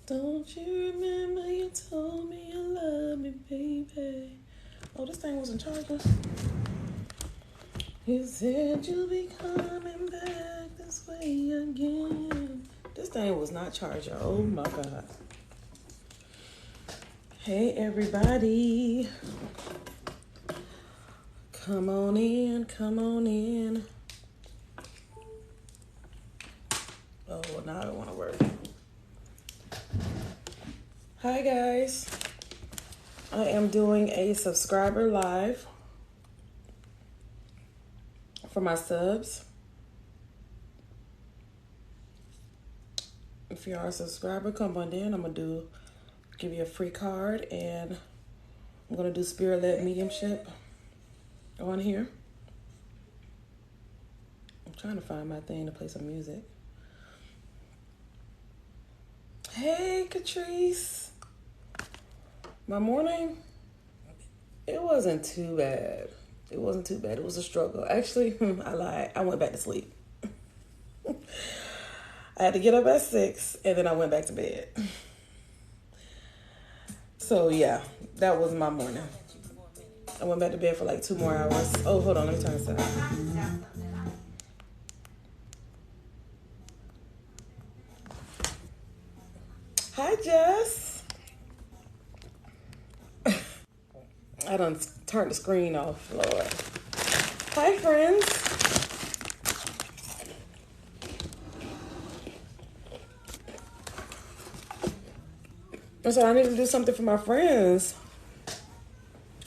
Don't you remember you told me you love me, baby? Oh, this thing wasn't charging. You said you'll be coming back this way again. This thing was not charging. Oh my God. Hey everybody. Come on in, come on in. Oh, now I don't want to work. Hi guys. I am doing a subscriber live for my subs. If you are a subscriber, come on in. I'm going to give you a free card, and I'm going to do spirit-led mediumship on here. I'm trying to find my thing to play some music. Hey, Catrice. My morning, it wasn't too bad. It wasn't too bad. It was a struggle. Actually, I lied. I went back to sleep. I had to get up at 6, and then I went back to bed. So, yeah, that was my morning. I went back to bed for like 2 more hours. Oh, hold on. Let me turn this on. Hi, Jess. I done turned the screen off, Lord. Hi, friends. So I need to do something for my friends.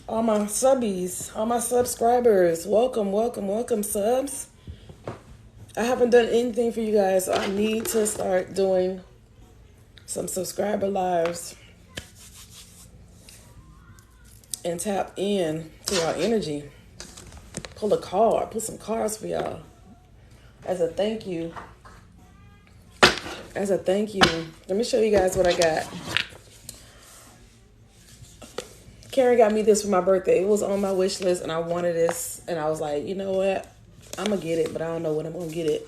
All my subbies, all my subscribers. Welcome, welcome, welcome, subs. I haven't done anything for you guys, so I need to start doing some subscriber lives and tap in to our energy. Pull a card, pull some cards for y'all as a thank you. As a thank you. Let me show you guys what I got. Karen got me this for my birthday. It was on my wish list, and I wanted this, and I was like, you know what? I'm going to get it, but I don't know when I'm going to get it.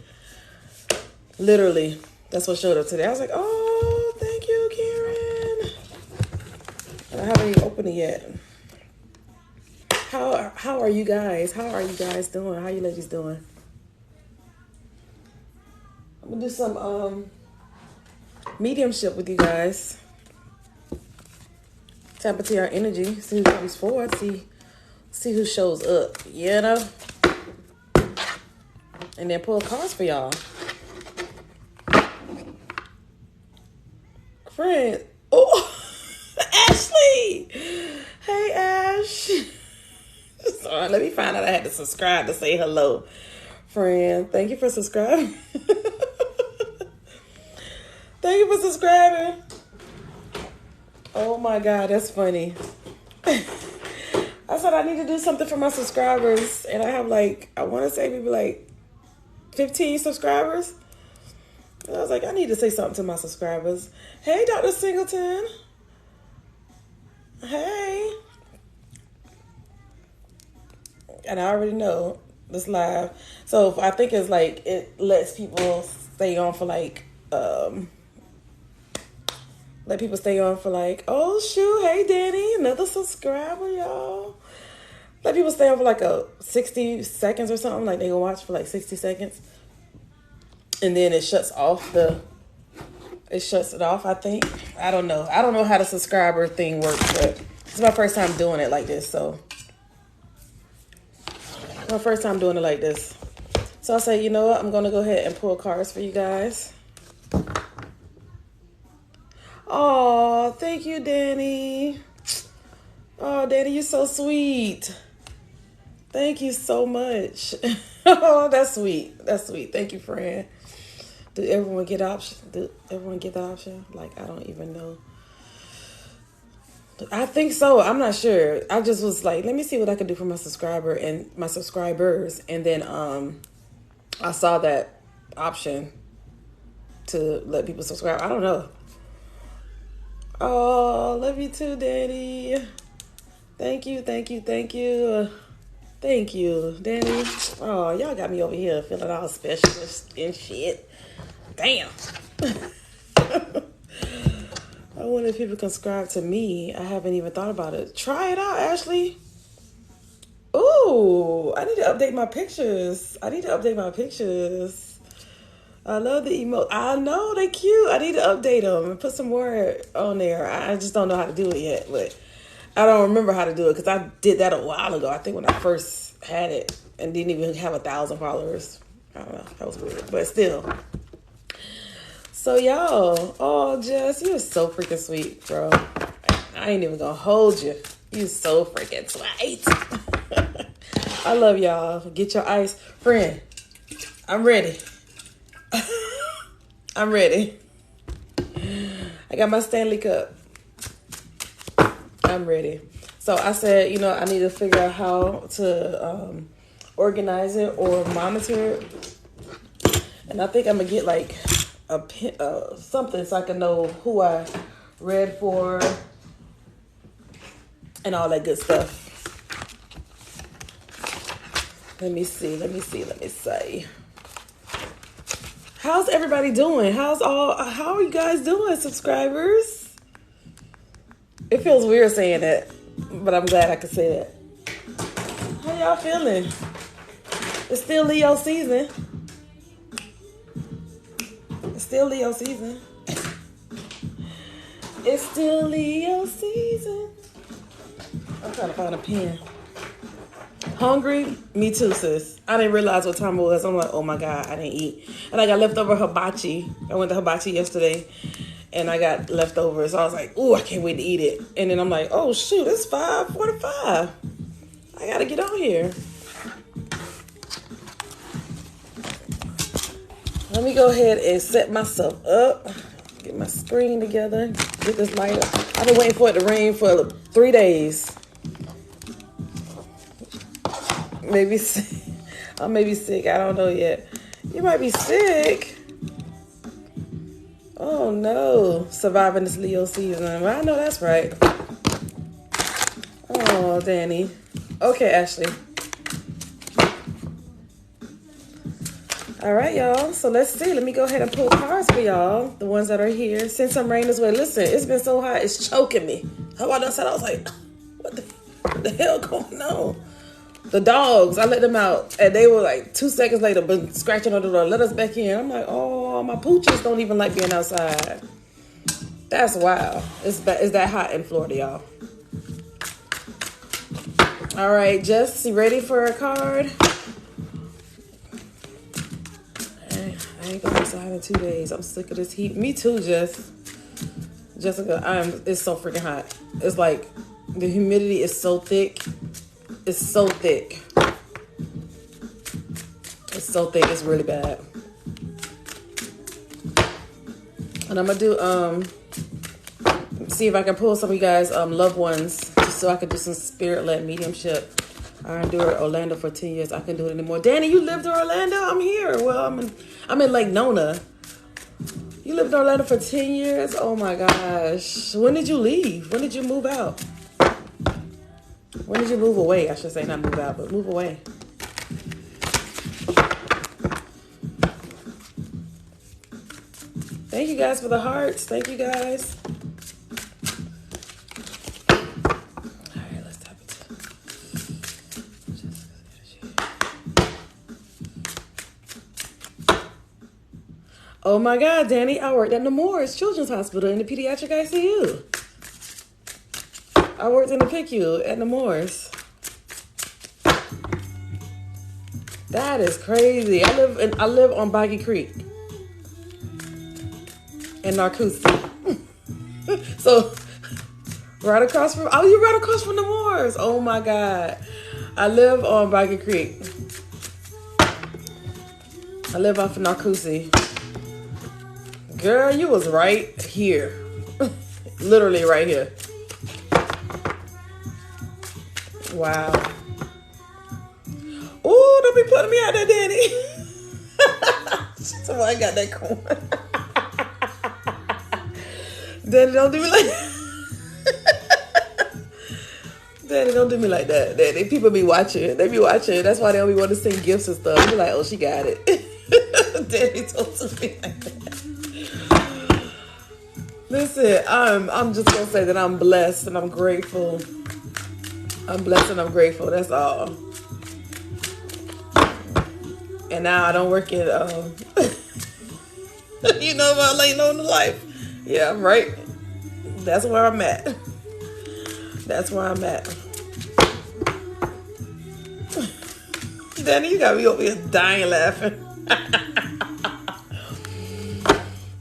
Literally, that's what showed up today. I was like, oh, thank you, Karen. And I haven't even opened it yet. How are you guys? How are you guys doing? How you ladies doing? I'm going to do some mediumship with you guys. Tap into our energy, see who comes forward, see who shows up, you know? And then pull cards for y'all. Friend, oh, Ashley! Hey, Ash. Sorry, let me find out I had to subscribe to say hello. Friend, thank you for subscribing. Thank you for subscribing. Oh my God, that's funny. I said I need to do something for my subscribers, and I have like, I want to say maybe like 15 subscribers. And I was like, I need to say something to my subscribers. Hey, Dr. Singleton. Hey. And I already know this live. So I think it's like, it lets people stay on for like, let people stay on for like, oh shoot, hey Danny, another subscriber, y'all. Let people stay on for like 60 seconds or something. Like they go watch for like 60 seconds. And then it shuts it off, I think. I don't know. I don't know how the subscriber thing works, but it's my first time doing it like this, so. My first time doing it like this. So I say, you know what? I'm going to go ahead and pull cards for you guys. Oh, thank you, Danny. Oh, Danny, you're so sweet. Thank you so much. Oh, that's sweet. That's sweet. Thank you, friend. Did everyone get option? Did everyone get the option? Like, I don't even know. I think so. I'm not sure. I just was like, let me see what I can do for my subscriber and my subscribers. And then I saw that option to let people subscribe. I don't know. Oh, love you too, Danny. Thank you, thank you, thank you. Thank you, Danny. Oh, y'all got me over here feeling all special and shit. Damn. I wonder if people can subscribe to me. I haven't even thought about it. Try it out, Ashley. Ooh, I need to update my pictures. I love the emote. I know, they cute. I need to update them and put some more on there. I just don't know how to do it yet, but I don't remember how to do it because I did that a while ago. I think when I first had it and didn't even have 1,000 followers. I don't know. That was weird, but still. So y'all, oh Jess, you're so freaking sweet, bro. I ain't even gonna hold you. You so freaking sweet. I love y'all. Get your ice, friend. I'm ready. I'm ready. I got my Stanley Cup. I'm ready. So I said, I need to figure out how to organize it or monitor it. And I think I'm gonna get like a pin, something so I can know who I read for and all that good stuff. Let me see. How's everybody doing? How are you guys doing, subscribers? It feels weird saying that, but I'm glad I could say that. How y'all feeling? It's still Leo season. It's still Leo season. I'm trying to find a pen. Hungry? Me too, sis. I didn't realize what time it was. I'm like, oh my God, I didn't eat. And I got leftover hibachi. I went to hibachi yesterday and I got leftovers. So I was like, ooh, I can't wait to eat it. And then I'm like, oh shoot, it's 5:45. I gotta get on here. Let me go ahead and set myself up. Get my screen together. Get this light up. I've been waiting for it to rain for 3 days. Maybe I may be sick. I don't know yet. You might be sick. Oh no. Surviving this Leo season. Well, I know that's right. Oh, Danny. Okay, Ashley. All right, y'all. So let's see. Let me go ahead and pull cards for y'all. The ones that are here. Send some rain this way. Listen, it's been so hot. It's choking me. How I done said, I was like, what the hell going on? The dogs, I let them out, and they were like 2 seconds later, but scratching on the door. Let us back in. I'm like, oh, my pooches don't even like being outside. That's wild. It's that hot in Florida, y'all. All right, Jess, you ready for a card? I ain't going outside in 2 days. I'm sick of this heat. Me too, Jess. Jessica, it's so freaking hot. It's like the humidity is so thick. It's so thick. It's really bad. And I'm gonna do see if I can pull some of you guys loved ones just so I can do some spirit-led mediumship. I endured Orlando for 10 years. I can do it anymore. Danny, you lived in Orlando? I'm here. Well, I'm in Lake Nona. You lived in Orlando for 10 years? Oh my gosh. When did you leave? When did you move out? When did you move away? I should say not move out, but move away. Thank you guys for the hearts. Thank you guys. All right, let's tap it. Oh my God, Danny, I worked at Nemours Children's Hospital in the pediatric ICU. I worked in the PICU at Nemours. That is crazy. I live on Boggy Creek in Narcoossee. So right across from you're right across from Nemours. Oh my God. I live on Boggy Creek. I live off of Narcoossee. Girl, you was right here. Literally right here. Wow. Ooh, don't be putting me out there, Danny. So I got that corn. Danny, don't do me like that. Danny, don't do me like that. Danny, people be watching. They be watching. That's why they only want to send gifts and stuff. They be like, oh, she got it. Danny, don't do me like that. Listen, I'm just gonna say that I'm blessed and I'm grateful. I'm blessed and I'm grateful. That's all. And now I don't work at you know about laying on the life. Yeah, right. That's where I'm at. That's where I'm at. Danny, you got me over here dying laughing.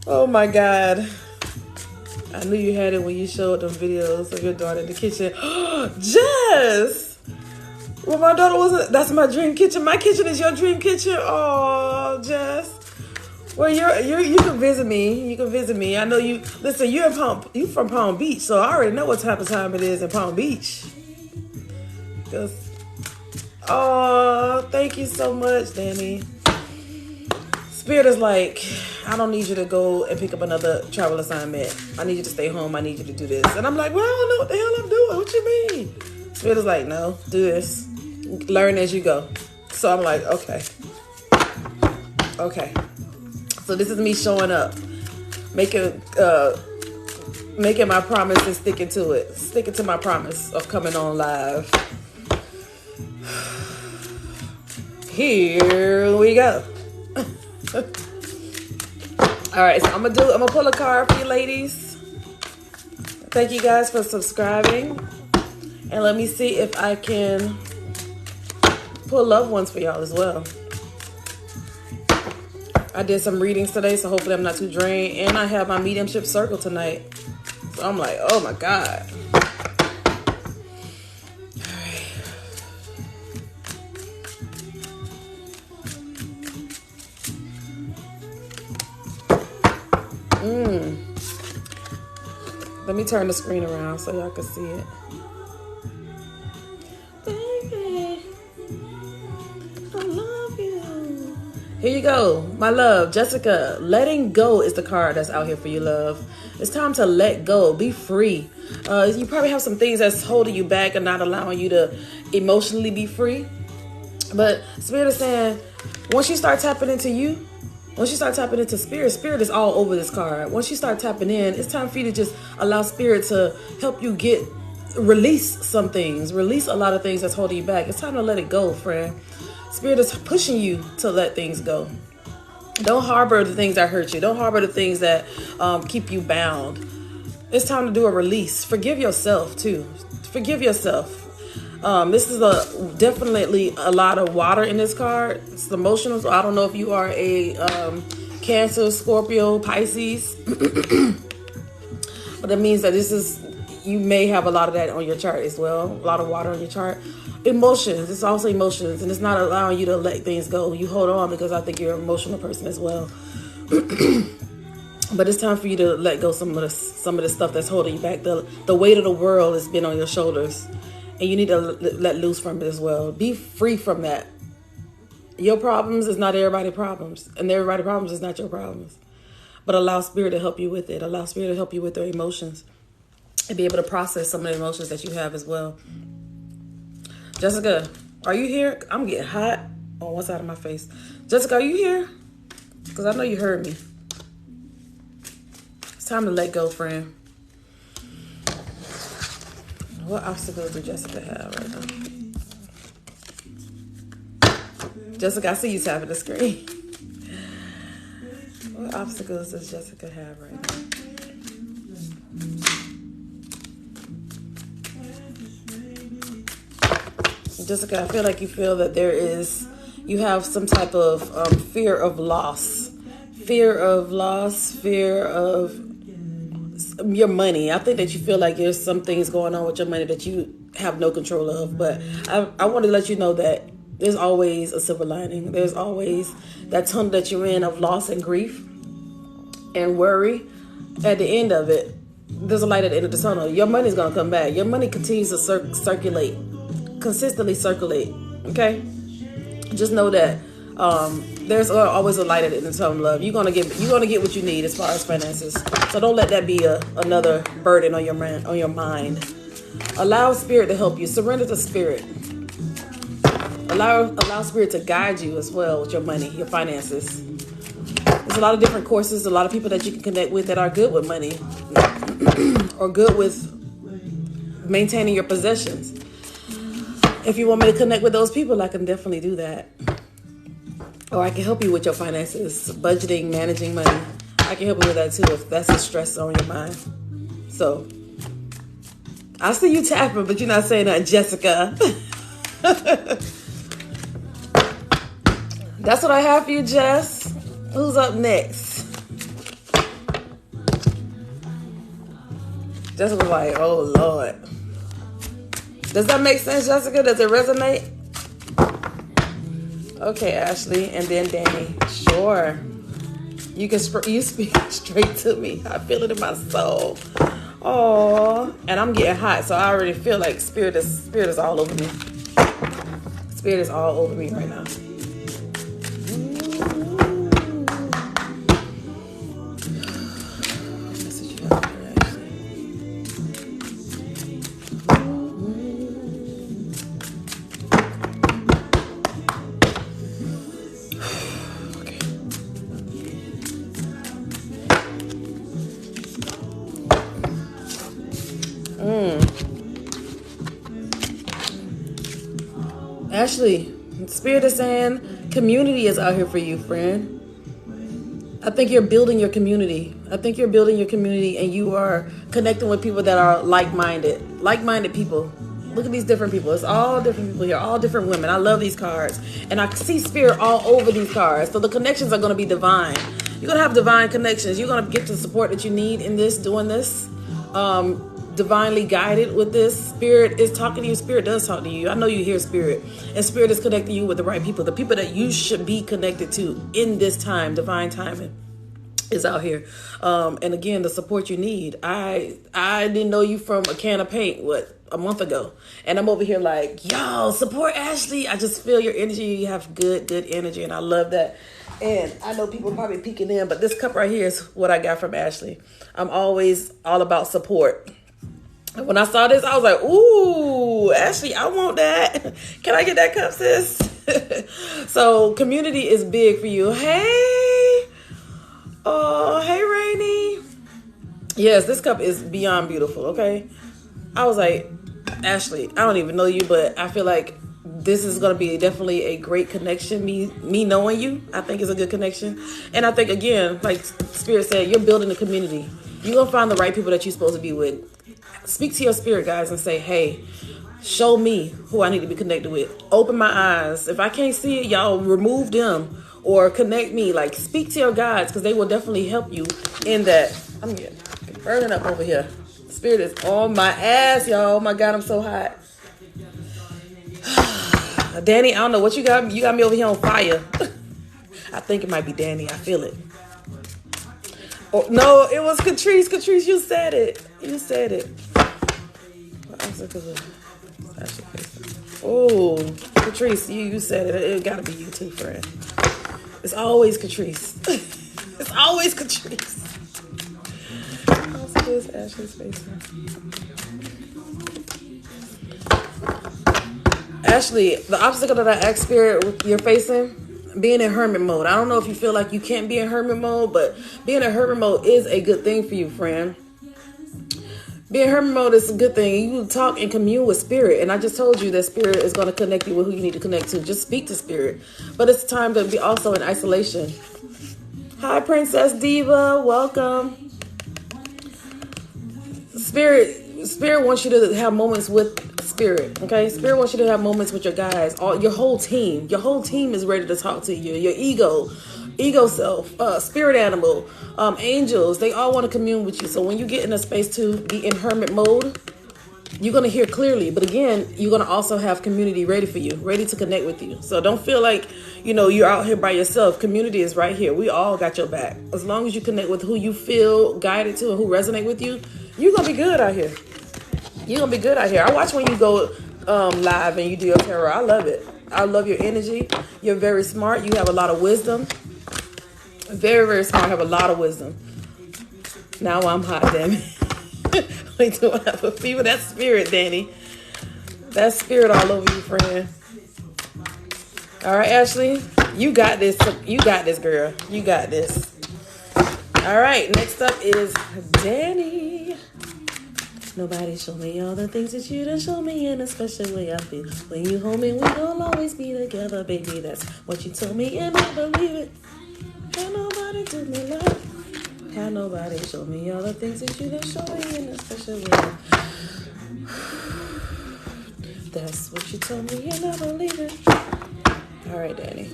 Oh my God. I knew you had it when you showed them videos of your daughter in the kitchen. Jess! Well, my daughter wasn't. That's my dream kitchen. My kitchen is your dream kitchen. Oh, Jess. Well, you can visit me. You can visit me. I know you. Listen, you from Palm Beach, so I already know what type of time it is in Palm Beach. Oh, thank you so much, Danny. Spirit is like, I don't need you to go and pick up another travel assignment. I need you to stay home. I need you to do this. And I'm like, well, I don't know what the hell I'm doing. What you mean? Spirit is like, no, do this. Learn as you go. So I'm like, okay. Okay. So this is me showing up. Making my promise and sticking to it. Sticking to my promise of coming on live. Here we go. All right, so I'm gonna pull a card for you ladies. Thank you guys for subscribing. And let me see if I can pull loved ones for y'all as well. I did some readings today, so hopefully I'm not too drained. And I have my mediumship circle tonight. So I'm like, oh my God. Let me turn the screen around so y'all can see it. Baby, I love you. Here you go, my love, Jessica. Letting go is the card that's out here for you, love. It's time to let go. Be free. You probably have some things that's holding you back and not allowing you to emotionally be free. But Spirit is saying, once you start tapping into you, once you start tapping into Spirit is all over this card. Once you start tapping in, it's time for you to just allow Spirit to help you release some things, release a lot of things that's holding you back. It's time to let it go, friend. Spirit is pushing you to let things go. Don't harbor the things that hurt you. Don't harbor the things that keep you bound. It's time to do a release. Forgive yourself too. Forgive yourself. This is definitely a lot of water in this card. It's emotional. So I don't know if you are a Cancer, Scorpio, Pisces, but that means that you may have a lot of that on your chart as well. A lot of water on your chart. Emotions. It's also emotions, and it's not allowing you to let things go. You hold on because I think you're an emotional person as well. But it's time for you to let go some of the stuff that's holding you back. The weight of the world has been on your shoulders. And you need to let loose from it as well. Be free from that. Your problems is not everybody's problems. And everybody's problems is not your problems. But allow Spirit to help you with it. Allow Spirit to help you with their emotions. And be able to process some of the emotions that you have as well. Jessica, are you here? I'm getting hot on one side of my face. Jessica, are you here? Because I know you heard me. It's time to let go, friend. What obstacles does Jessica have right now? Jessica, I see you tapping the screen. What obstacles does Jessica have right now? Jessica, I feel like you feel that you have some type of fear of loss. Fear of loss, fear of your money. I think that you feel like there's some things going on with your money that you have no control of. But I want to let you know that there's always a silver lining. There's always that tunnel that you're in of loss and grief and worry. At the end of it, there's a light at the end of the tunnel. Your money's going to come back. Your money continues to circulate, consistently circulate. Okay? Just know that there's always a light at the end of the tunnel, love. You're gonna get what you need as far as finances. So don't let that be another burden on your mind. Allow Spirit to help you. Surrender to Spirit. Allow Spirit to guide you as well with your money, your finances. There's a lot of different courses, a lot of people that you can connect with that are good with money or good with maintaining your possessions. If you want me to connect with those people, I can definitely do that. Or I can help you with your finances, budgeting, managing money. I can help you with that too if that's a stress on your mind. So, I see you tapping, but you're not saying that, Jessica. That's what I have for you, Jess. Who's up next? Jessica's like, oh, Lord. Does that make sense, Jessica? Does it resonate? Okay, Ashley, and then Danny. Sure. You speak straight to me. I feel it in my soul. Oh, and I'm getting hot, so I already feel like spirit is all over me. Spirit is all over me right now. Ashley, Spirit is saying community is out here for you, friend. I think you're building your community. And you are connecting with people that are like-minded. Like-minded people. Look at these different people. It's all different people here, all different women. I love these cards. And I see spirit all over these cards. So the connections are going to be divine. You're going to have divine connections. You're going to get the support that you need in this, doing this. Divinely guided with this. Spirit is talking to you. Spirit does talk to you. I know you hear spirit, and spirit is connecting you with the right people, the people that you should be connected to in this time. Divine timing is out here, and again, the support you need. I didn't know you from a can of paint a month ago, and I'm over here like, yo, support Ashley. I just feel your energy. You have good energy, and I love that. And I know people probably peeking in, but this cup right here is what I got from Ashley. I'm always all about support. When I saw this, I was like, ooh, Ashley, I want that. Can I get that cup, sis? So community is big for you. Hey. Oh, hey, Rainy. Yes, this cup is beyond beautiful, okay? I was like, Ashley, I don't even know you, but I feel like this is going to be definitely a great connection. Me knowing you, I think is a good connection. And I think, again, like Spirit said, you're building a community. You're going to find the right people that you're supposed to be with. Speak to your spirit, guys, and say, hey, show me who I need to be connected with. Open my eyes. If I can't see it, y'all remove them or connect me. Like, speak to your guides because they will definitely help you in that. I'm getting burning up over here. Spirit is on my ass, y'all. Oh, my God, I'm so hot. Danny, I don't know what you got. You got me over here on fire. I think it might be Danny. I feel it. Oh, no, it was Catrice. Catrice, you said it. You said it. Oh, Catrice, you said it. It gotta be you too, friend. It's always Catrice. It's always Catrice. Also, this Ashley's face. Ashley, the obstacle that I asked Spirit you're facing, being in hermit mode. I don't know if you feel like you can't be in hermit mode, but being in hermit mode is a good thing for you, friend. Being in hermit mode is a good thing. You talk and commune with spirit. And I just told you that spirit is going to connect you with who you need to connect to. Just speak to spirit. But it's time to be also in isolation. Hi, Princess Diva. Welcome. Spirit wants you to have moments with spirit. Okay? Spirit wants you to have moments with your guys. Your whole team. Your whole team is ready to talk to you. Your ego self, spirit animal, angels, they all want to commune with you. So when you get in a space to be in hermit mode, you're going to hear clearly. But again, you're going to also have community ready for you, ready to connect with you. So don't feel like, you're out here by yourself. Community is right here. We all got your back. As long as you connect with who you feel guided to and who resonate with you, you're going to be good out here. You're going to be good out here. I watch when you go live and you do your tarot. I love it. I love your energy. You're very smart. You have a lot of wisdom. Very, very smart. Have a lot of wisdom. Now I'm hot, damn it. We do have a fever. That spirit, Danny. That spirit all over you, friend. All right, Ashley. You got this. You got this, girl. You got this. All right, next up is Danny. Nobody show me all the things that you done show me in a special way I feel. When you hold me, we gon' always be together, baby. That's what you told me, and I believe it. Can't nobody do me like. Can't nobody show me all the things that you done show me in a special way. That's what you told me, and I believe it. All right, Danny.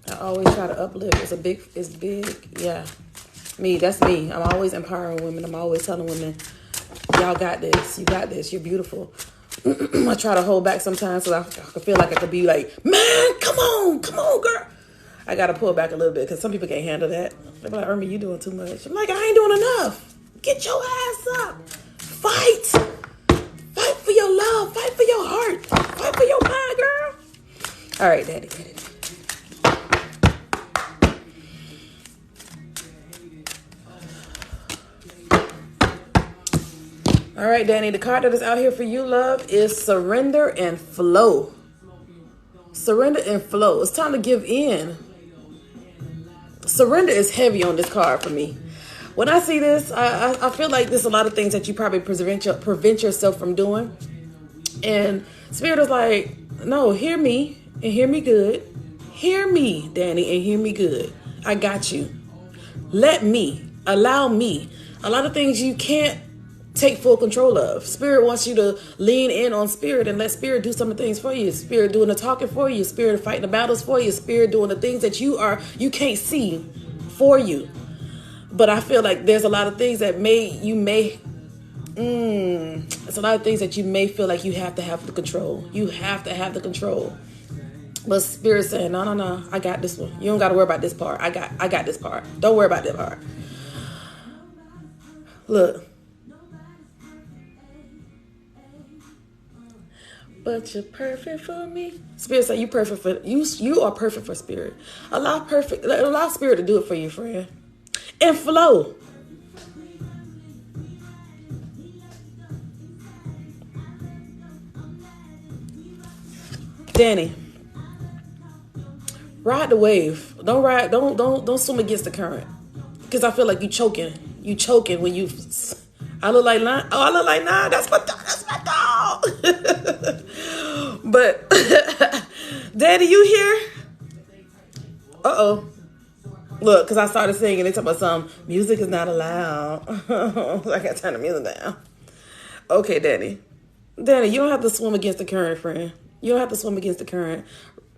I always try to uplift. It's big. Yeah. That's me. I'm always empowering women. I'm always telling women, y'all got this. You got this. You're beautiful. I try to hold back sometimes so I feel like I could be like, man, come on, girl. I got to pull back a little bit because some people can't handle that. They're like, Irma, you doing too much. I'm like, I ain't doing enough. Get your ass up. Fight. Fight for your love. Fight for your heart. Fight for your mind, girl. All right, Daddy. All right, Danny, the card that is out here for you, love, is Surrender and Flow. Surrender and flow. It's time to give in. Surrender is heavy on this card for me. When I see this, I feel like there's a lot of things that you probably prevent yourself from doing. And Spirit is like, no, hear me and hear me good. Hear me, Danny, and hear me good. I got you. Let me. Allow me. A lot of things you can't take full control of. Spirit wants you to lean in on Spirit and let Spirit do some of the things for you. Spirit doing the talking for you. Spirit fighting the battles for you. Spirit doing the things that you can't see for you. But I feel like there's a lot of things that it's a lot of things that you may feel like you have to have the control. You have to have the control. But Spirit saying, no, I got this one. You don't got to worry about this part. I got this part. Don't worry about that part. Look. But you're perfect for me. Spirit say you perfect for you are perfect for Spirit. Allow Spirit to do it for you, friend. And flow. Danny, ride the wave. Don't swim against the current. Because I feel like you choking. You choking when you. I look like nine. Oh, I look like nine. That's my dog. But Daddy, you here? Uh-oh. Look, because I started singing. They talk about some music is not allowed. I got to turn the music down. Okay, Danny, you don't have to swim against the current, friend. You don't have to swim against the current.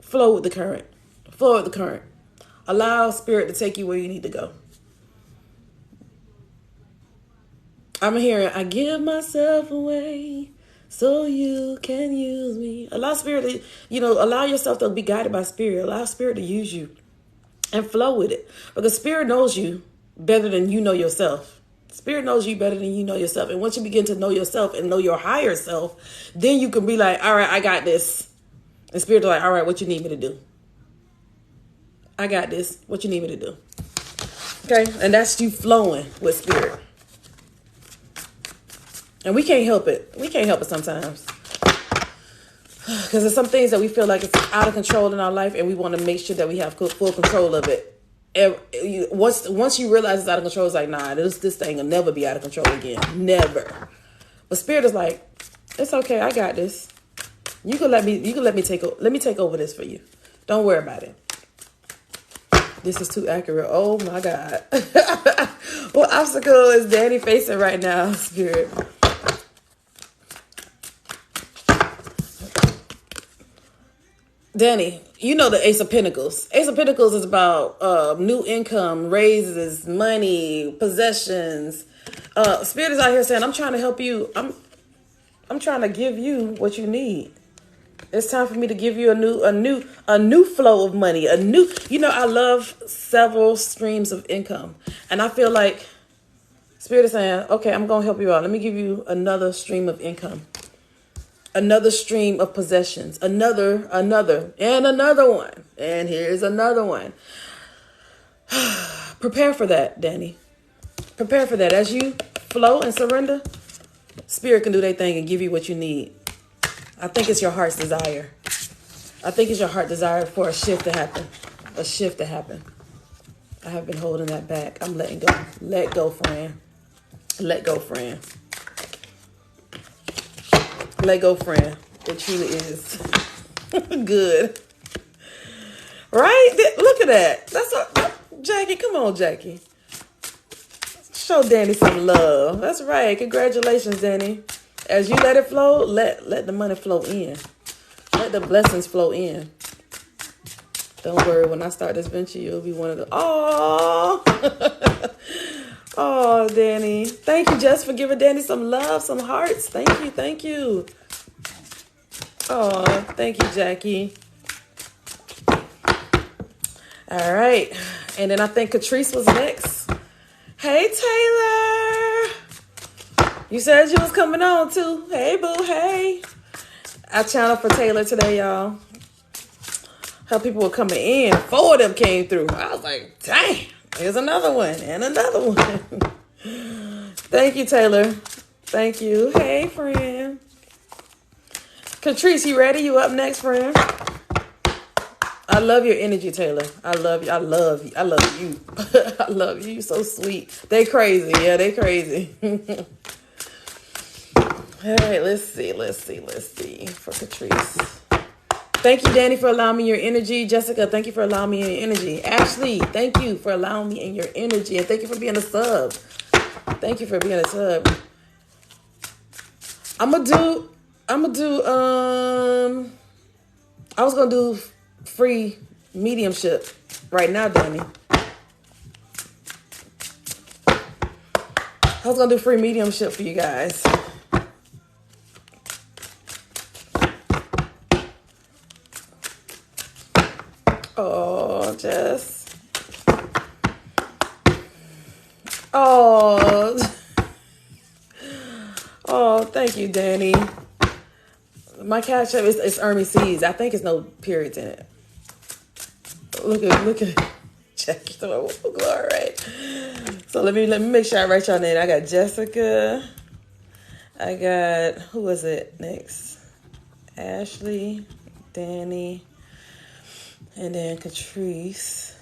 Flow with the current. Flow with the current. Allow Spirit to take you where you need to go. I'm hearing, I give myself away so you can use me. Allow Spirit to, allow yourself to be guided by Spirit. Allow Spirit to use you and flow with it. Because Spirit knows you better than you know yourself. Spirit knows you better than you know yourself. And once you begin to know yourself and know your higher self, then you can be like, all right, I got this. And Spirit is like, all right, what you need me to do? I got this. What you need me to do? Okay? And that's you flowing with Spirit. And we can't help it. We can't help it sometimes. Because there's some things that we feel like it's out of control in our life, and we want to make sure that we have full control of it. And once you realize it's out of control, it's like, nah, this thing will never be out of control again. Never. But Spirit is like, it's okay. I got this. Let me take over this for you. Don't worry about it. This is too accurate. Oh my God. What obstacle is Danny facing right now, Spirit? Danny, you know the Ace of Pentacles. Ace of Pentacles is about new income, raises, money, possessions. Spirit is out here saying, I'm trying to help you. I'm trying to give you what you need. It's time for me to give you a new flow of money. I love several streams of income. And I feel like Spirit is saying, okay, I'm going to help you out. Let me give you another stream of income. Another stream of possessions. Another, and another one. And here's another one. Prepare for that, Danny. Prepare for that. As you flow and surrender, Spirit can do their thing and give you what you need. I think it's your heart's desire. I think it's your heart desire for a shift to happen. A shift to happen. I have been holding that back. I'm letting go. Let go, friend. Let go, friend. Let go, friend. It truly is. Good. Right? Look at that. That's what, Jackie. Come on, Jackie. Show Danny some love. That's right. Congratulations, Danny. As you let it flow, let the money flow in. Let the blessings flow in. Don't worry. When I start this venture, you'll be one of the... Oh, oh, Danny. Thank you, Jess, for giving Danny some love, some hearts. Thank you. Thank you. Oh, thank you, Jackie. All right. And then I think Catrice was next. Hey, Taylor. You said you was coming on, too. Hey, boo. Hey. I channeled for Taylor today, y'all. Her people were coming in. 4 of them came through. I was like, dang. Here's another one and another one. Thank you, Taylor. Thank you. Hey, friend. Catrice, you ready? You up next, friend? I love your energy, Taylor. I love you. I love you. I love you. I love you. You're so sweet. They crazy. Yeah, they crazy. All right, let's see. For Catrice. Thank you, Danny, for allowing me your energy. Jessica, thank you for allowing me your energy. Ashley, thank you for allowing me in your energy. And thank you for being a sub. Thank you for being a sub. I was gonna do free mediumship right now, Danny. I was gonna do free mediumship for you guys. Oh, Jess. Oh. Oh, thank you, Danny. My cash app is Ermi C's. I think it's no periods in it. Look at Jackie. All right. So let me make sure I write y'all name. I got Jessica. I got, who was it next? Ashley, Danny, and then Catrice.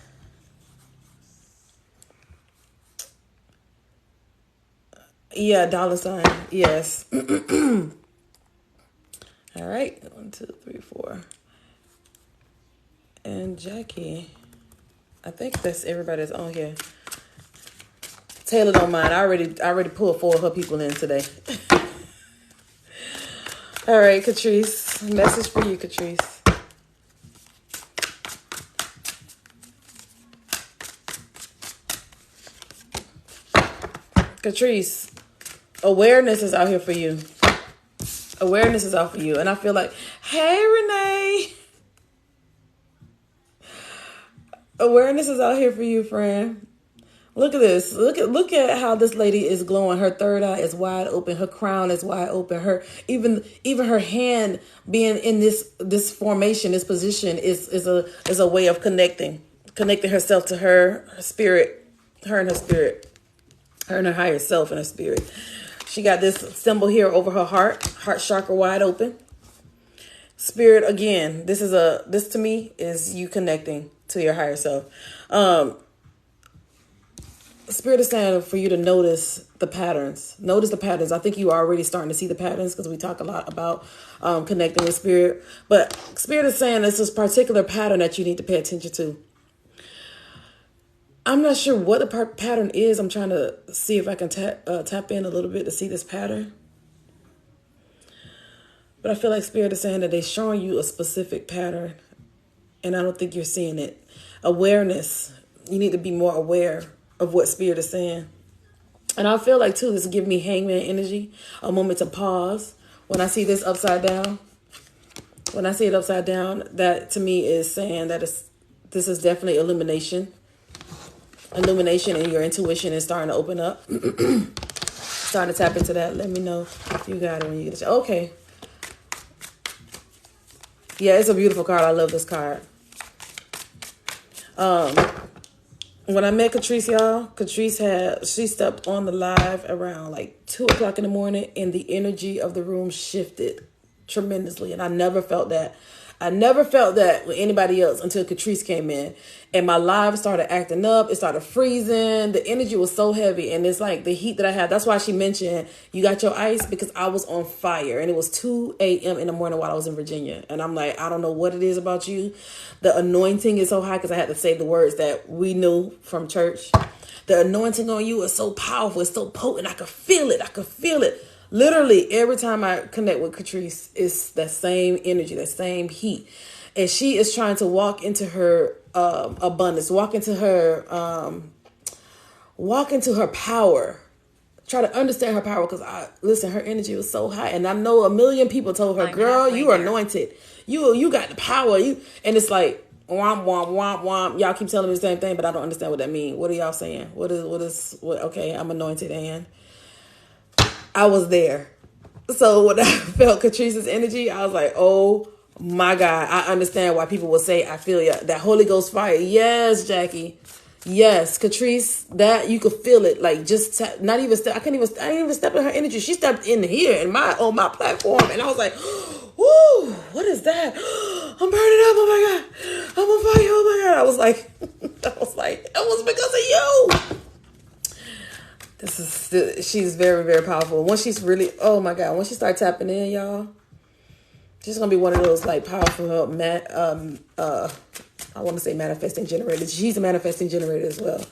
Yeah, $. Yes. All right. 1, 2, 3, 4. And Jackie. I think that's everybody that's on here. Taylor don't mind. I already pulled 4 of her people in today. All right, Catrice. Message for you, Catrice. Catrice, awareness is out here for you. Awareness is out for you. And I feel like, hey, Renee. Awareness is out here for you, friend. Look at this. Look at how this lady is glowing. Her third eye is wide open. Her crown is wide open. Her even her hand being in this formation, this position is a way of connecting herself to her spirit, her and her spirit, her and her higher self and her spirit. She got this symbol here over her heart chakra wide open. Spirit, again, this to me is you connecting to your higher self. Spirit is saying for you to notice the patterns. Notice the patterns. I think you are already starting to see the patterns because we talk a lot about connecting with spirit. But Spirit is saying there's this particular pattern that you need to pay attention to. I'm not sure what the pattern is. I'm trying to see if I can tap in a little bit to see this pattern. But I feel like Spirit is saying that they're showing you a specific pattern. And I don't think you're seeing it. Awareness. You need to be more aware of what Spirit is saying. And I feel like, too, this is giving me hangman energy. A moment to pause. When I see this upside down. When I see it upside down, that to me is saying that this is definitely illumination. Illumination and your intuition is starting to open up. Starting to tap into that. Let me know if you got it when you get it. Okay. Yeah, it's a beautiful card. I love this card. When I met Catrice, y'all, she stepped on the live around like 2 o'clock in the morning and the energy of the room shifted tremendously. And I never felt that. I never felt that with anybody else until Catrice came in. And my live started acting up. It started freezing. The energy was so heavy. And it's like the heat that I had. That's why she mentioned, you got your ice? Because I was on fire. And it was 2 a.m. in the morning while I was in Virginia. And I'm like, I don't know what it is about you. The anointing is so high because I had to say the words that we knew from church. The anointing on you is so powerful. It's so potent. I could feel it. I could feel it. Literally, every time I connect with Catrice, it's that same energy, that same heat. And she is trying to walk into her abundance, walk into her power. Try to understand her power because listen, her energy was so high. And I know a million people told her, girl, you are anointed. You got the power. And it's like, womp, womp, womp, womp. Y'all keep telling me the same thing, but I don't understand what that means. What are y'all saying? What? Okay, I'm anointed and I was there. So when I felt Catrice's energy, I was like, oh my God, I understand why people will say, I feel ya. That Holy Ghost fire. Yes, Jackie. Yes, Catrice, that you could feel it. Like just not even step. I didn't even step in her energy. She stepped in here on my platform. And I was like, whoo, what is that? I'm burning up. Oh my God. I'm on fire. Oh my God. I was like, it was because of you. She's very, very powerful. Once she's really, oh my God, once she start tapping in, y'all, she's going to be one of those like powerful, I want to say manifesting generators. She's a manifesting generator as well.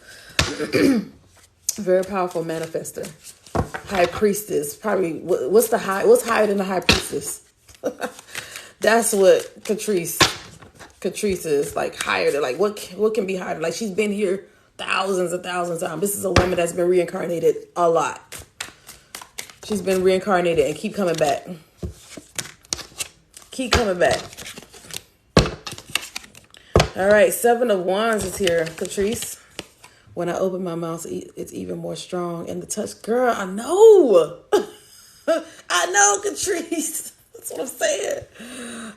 Very powerful manifester. High priestess. Probably, what's higher than the high priestess? That's what Catrice is like higher than, like what can be higher? Like she's been here thousands of times. This is a woman that's been reincarnated a lot. She's been reincarnated and keep coming back. Keep coming back. All right, 7 of Wands is here, Catrice. When I open my mouth, it's even more strong. And the touch, girl, I know. I know, Catrice. That's what I'm saying.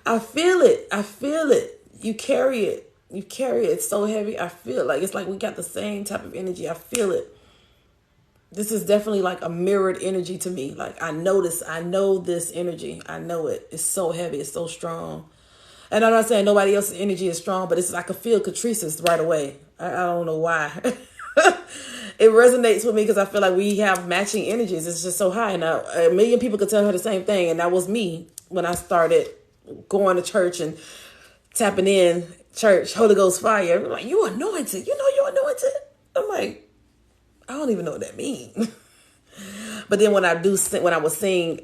I feel it. You carry it. It's so heavy. I feel like it's like we got the same type of energy. I feel it. This is definitely like a mirrored energy to me. Like I know this energy. I know it. It's so heavy. It's so strong. And I'm not saying nobody else's energy is strong, but I could feel Catrice's right away. I don't know why. It resonates with me because I feel like we have matching energies. It's just so high. Now, a million people could tell her the same thing. And that was me when I started going to church and tapping in church, Holy Ghost fire. I'm like, you anointed. You know you're anointed. I'm like, I don't even know what that means. But then when I was singing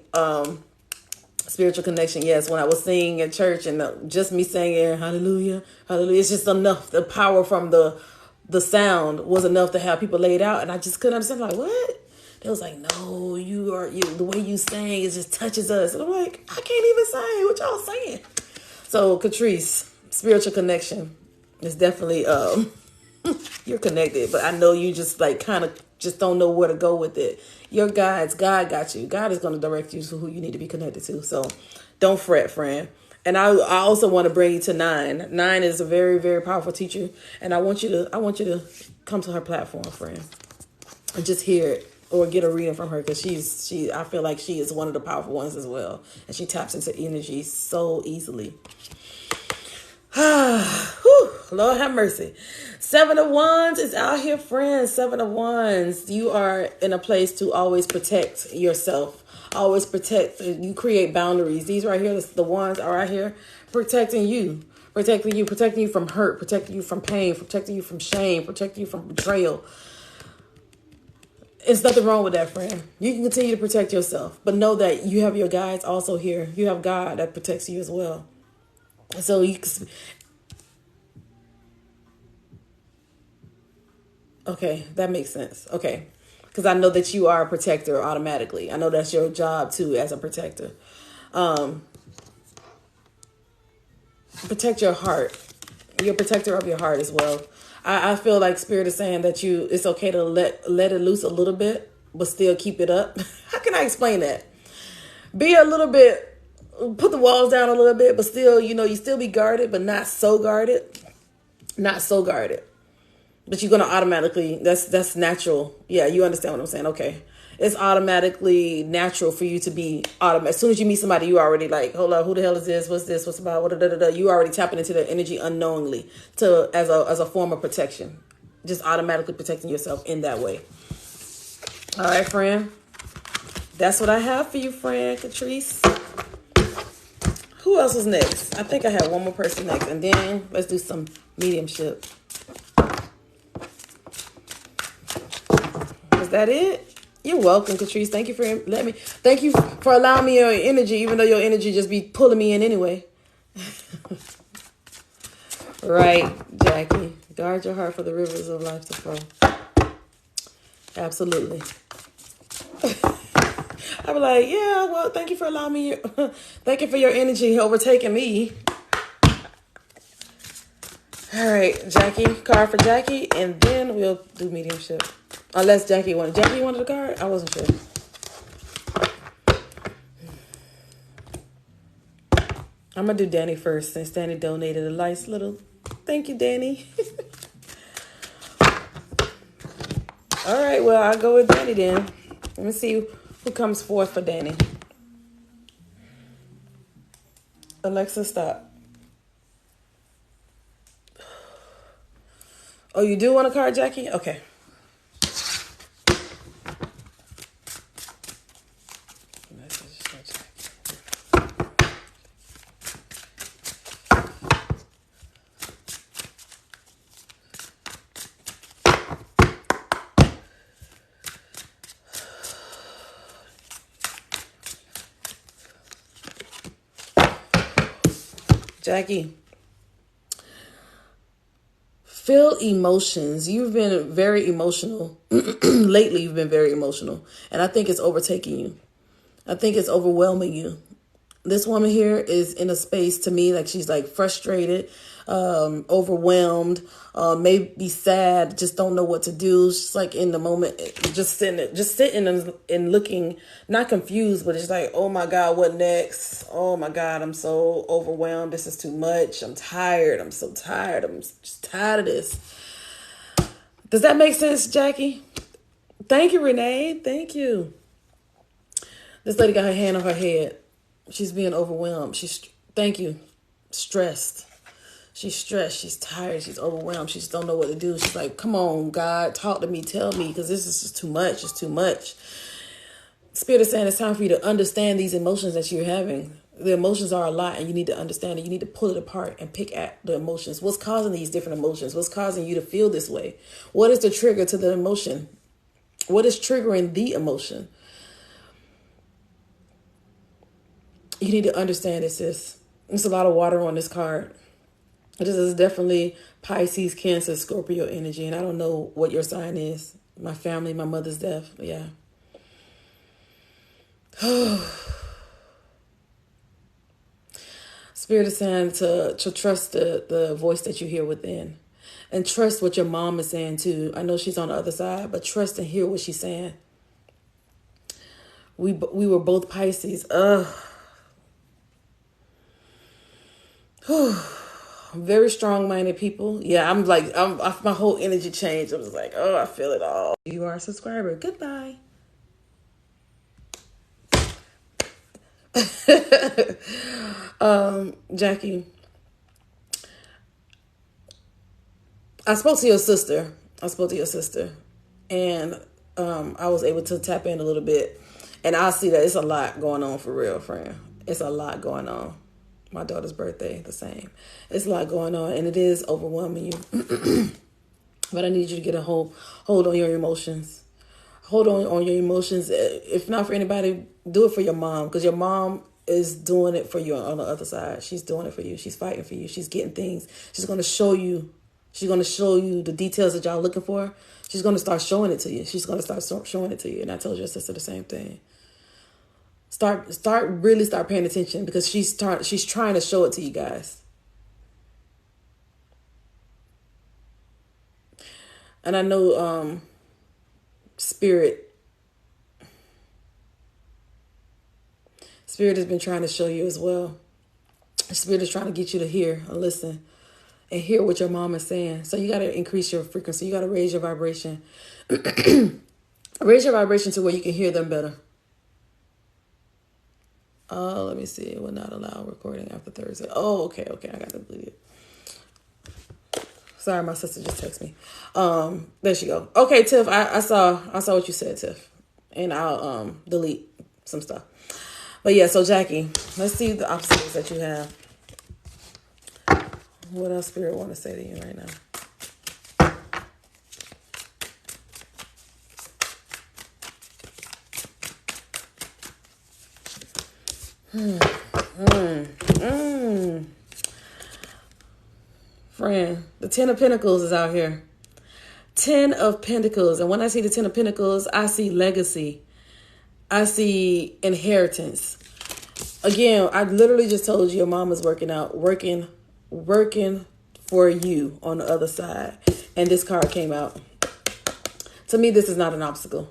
Spiritual Connection, yes, when I was singing at church and just me singing hallelujah, hallelujah, it's just enough. The power from the sound was enough to have people laid out. And I just couldn't understand, like, what? They was like, no, the way you sang, it just touches us. And I'm like, I can't even sing what y'all saying. So Catrice, Spiritual Connection is definitely, you're connected, but I know you just like kind of just don't know where to go with it. Your God got you. God is going to direct you to who you need to be connected to. So don't fret, friend. And I also want to bring you to 9. 9 is a very, very powerful teacher. And I want you to come to her platform, friend, and just hear it or get a reading from her. Because I feel like she is one of the powerful ones as well. And she taps into energy so easily. Lord have mercy. 7 of Wands is out here, friends. 7 of Wands. You are in a place to always protect yourself. Always protect. You create boundaries. These right here, the Wands are right here protecting you. Protecting you from hurt. Protecting you from pain. Protecting you from shame. Protecting you from betrayal. There's nothing wrong with that, friend. You can continue to protect yourself. But know that you have your guides also here. You have God that protects you as well. So you can... Okay, that makes sense. Okay. Because I know that you are a protector automatically. I know that's your job too as a protector. Protect your heart. You're a protector of your heart as well. I feel like Spirit is saying that it's okay to let it loose a little bit, but still keep it up. How can I explain that? Be a little bit, put the walls down a little bit, but still, you still be guarded, but not so guarded. Not so guarded. But you're going to automatically, that's natural. Yeah, you understand what I'm saying. Okay. it's automatically natural for you to be automatic. As soon as you meet somebody, you already like, hold up, who the hell is this? What's this? What's about? What? Da, da, da. You already tapping into their energy unknowingly as a form of protection, just automatically protecting yourself in that way. All right, friend. That's what I have for you, friend Catrice. Who else was next? I think I had one more person next, and then let's do some mediumship. Is that it? You're welcome, Catrice. Thank you for Thank you for allowing me your energy, even though your energy just be pulling me in anyway. Right, Jackie. Guard your heart for the rivers of life to flow. Absolutely. I be like, yeah, well, thank you for allowing me. Thank you for your energy overtaking me. All right, Jackie, card for Jackie, and then we'll do mediumship. Unless Jackie wanted a card? I wasn't sure. I'm going to do Danny first since Danny donated a nice little... Thank you, Danny. All right, well, I'll go with Danny then. Let me see who comes forth for Danny. Alexa, stop. Oh, you do want a card, Jackie? Okay. Jackie, feel emotions. You've been very emotional. Lately, you've been very emotional. And I think it's overtaking you. I think it's overwhelming you. This woman here is in a space to me like she's like frustrated, overwhelmed, maybe sad, just don't know what to do. She's like in the moment, just sitting and looking, not confused, but it's like, oh my God, what next? Oh my God, I'm so overwhelmed. This is too much. I'm tired. I'm so tired. I'm just tired of this. Does that make sense, Jackie? Thank you, Renee. Thank you. This lady got her hand on her head. She's being overwhelmed. Thank you, stressed. She's stressed. She's tired. She's overwhelmed. She just don't know what to do. She's like, come on, God, talk to me. Tell me, because this is just too much. It's too much. Spirit is saying it's time for you to understand these emotions that you're having. The emotions are a lot, and you need to understand it. You need to pull it apart and pick at the emotions. What's causing these different emotions? What's causing you to feel this way? What is the trigger to the emotion? What is triggering the emotion? You need to understand it, sis. There's a lot of water on this card. This is definitely Pisces, Cancer, Scorpio energy. And I don't know what your sign is. My family, my mother's death. Yeah. Spirit is saying to trust the voice that you hear within. And trust what your mom is saying too. I know she's on the other side, but trust and hear what she's saying. We were both Pisces. Very strong-minded people. Yeah, I'm my whole energy changed. I was like, oh, I feel it all. You are a subscriber. Goodbye. Jackie, I spoke to your sister. And I was able to tap in a little bit. And I see that it's a lot going on for real, friend. It's a lot going on. My daughter's birthday, the same. It's a lot going on, and it is overwhelming you. But I need you to get a hold on your emotions. Hold on your emotions. If not for anybody, do it for your mom, because your mom is doing it for you on the other side. She's doing it for you. She's fighting for you. She's getting things. She's going to show you. She's going to show you the details that y'all looking for. She's going to start showing it to you. She's going to start showing it to you. And I told your sister the same thing. Really start paying attention, because she's trying to show it to you guys. And I know Spirit has been trying to show you as well. Spirit is trying to get you to hear and listen and hear what your mom is saying. So you got to increase your frequency. You got to raise your vibration. Raise your vibration to where you can hear them better. Let me see. It will not allow recording after Thursday. Oh, okay. I got to delete it. Sorry, my sister just texted me. There she go. Okay, Tiff, I saw what you said, Tiff. And I'll delete some stuff. But yeah, so Jackie, let's see the obstacles that you have. What else Spirit want to say to you right now? Friend, the 10 of Pentacles is out here. 10 of Pentacles. And when I see the 10 of Pentacles, I see legacy. I see inheritance. Again, I literally just told you your mom is working for you on the other side. And this card came out. To me, this is not an obstacle.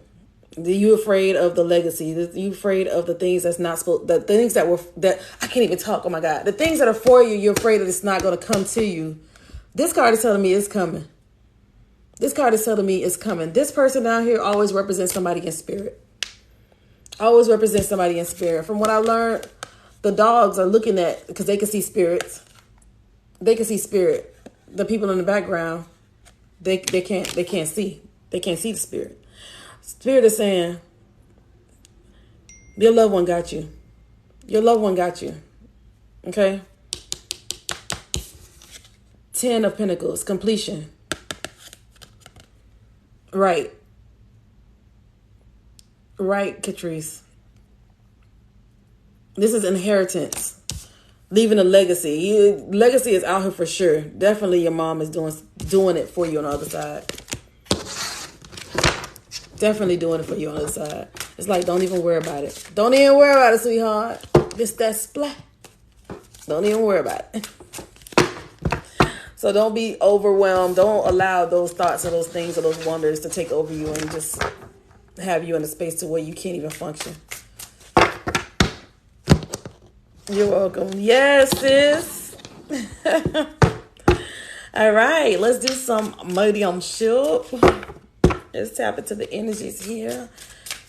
You afraid of the legacy? You afraid of the things that's not supposed? The things that I can't even talk. Oh my God! The things that are for you, you're afraid that it's not going to come to you. This card is telling me it's coming. This card is telling me it's coming. This person down here always represents somebody in spirit. Always represents somebody in spirit. From what I learned, the dogs are looking at because they can see spirits. They can see spirit. The people in the background, they can't see. They can't see the spirit. Spirit is saying, your loved one got you. Your loved one got you. Okay? 10 of Pentacles, completion. Right. Right, Catrice. This is inheritance. Leaving a legacy. Legacy is out here for sure. Definitely your mom is doing it for you on the other side. Definitely doing it for you on the other side. It's like, don't even worry about it. Don't even worry about it, sweetheart. This, that splat. Don't even worry about it. So don't be overwhelmed. Don't allow those thoughts or those things or those wonders to take over you and just have you in a space to where you can't even function. You're welcome. Yes, sis. All right. Let's do some mediumship. Let's tap into the energies here.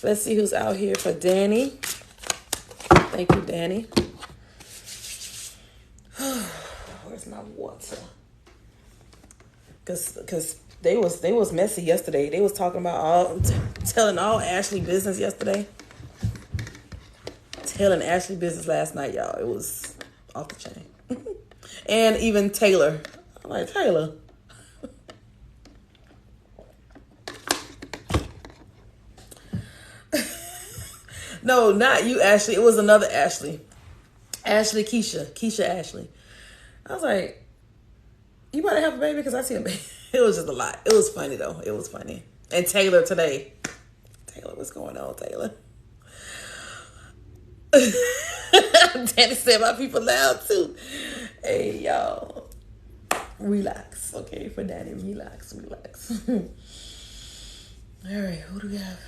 Let's see who's out here for Danny. Thank you, Danny. Where's my water? Cause they was messy yesterday. They was talking about telling all Ashley business yesterday. Telling Ashley business last night, y'all. It was off the chain. And even Taylor. I'm like, Taylor. No, not you, Ashley. It was another Ashley. Ashley, Keisha, Ashley. I was like, you about to have a baby? Because I see a baby. It was just a lot. It was funny, though. It was funny. And Taylor today. Taylor, what's going on, Taylor? Danny said my people loud, too. Hey, y'all. Relax, okay? For Danny, relax. All right, who do we have?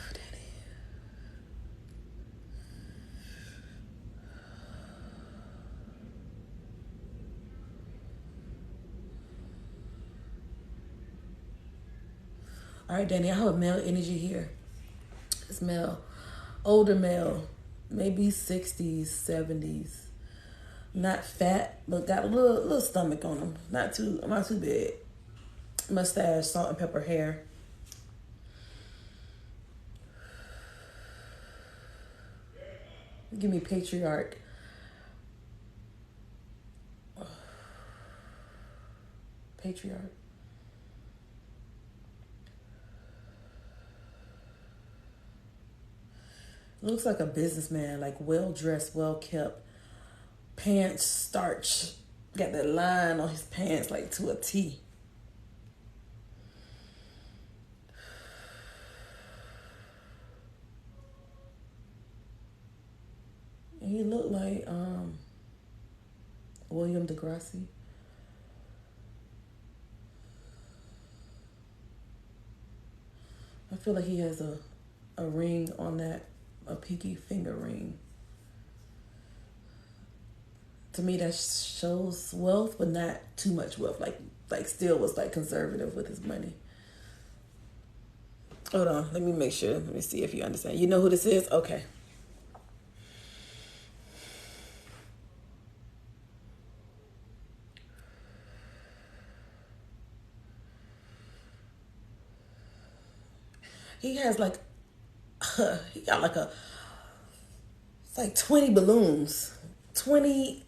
All right, Danny, I have a male energy here. It's male. Older male. Maybe 60s, 70s. Not fat, but got a little stomach on him. Not too big. Mustache, salt and pepper hair. Give me patriarch. Patriarch. Looks like a businessman, like well-dressed, well-kept. Pants starch. Got that line on his pants like to a T. He looked like William Degrassi. I feel like he has a ring on that. A pinky finger ring. To me, that shows wealth, but not too much wealth. Like still was like conservative with his money. Hold on. Let me make sure. Let me see if you understand. You know who this is? Okay. He has like, he got like it's like 20 balloons. 20,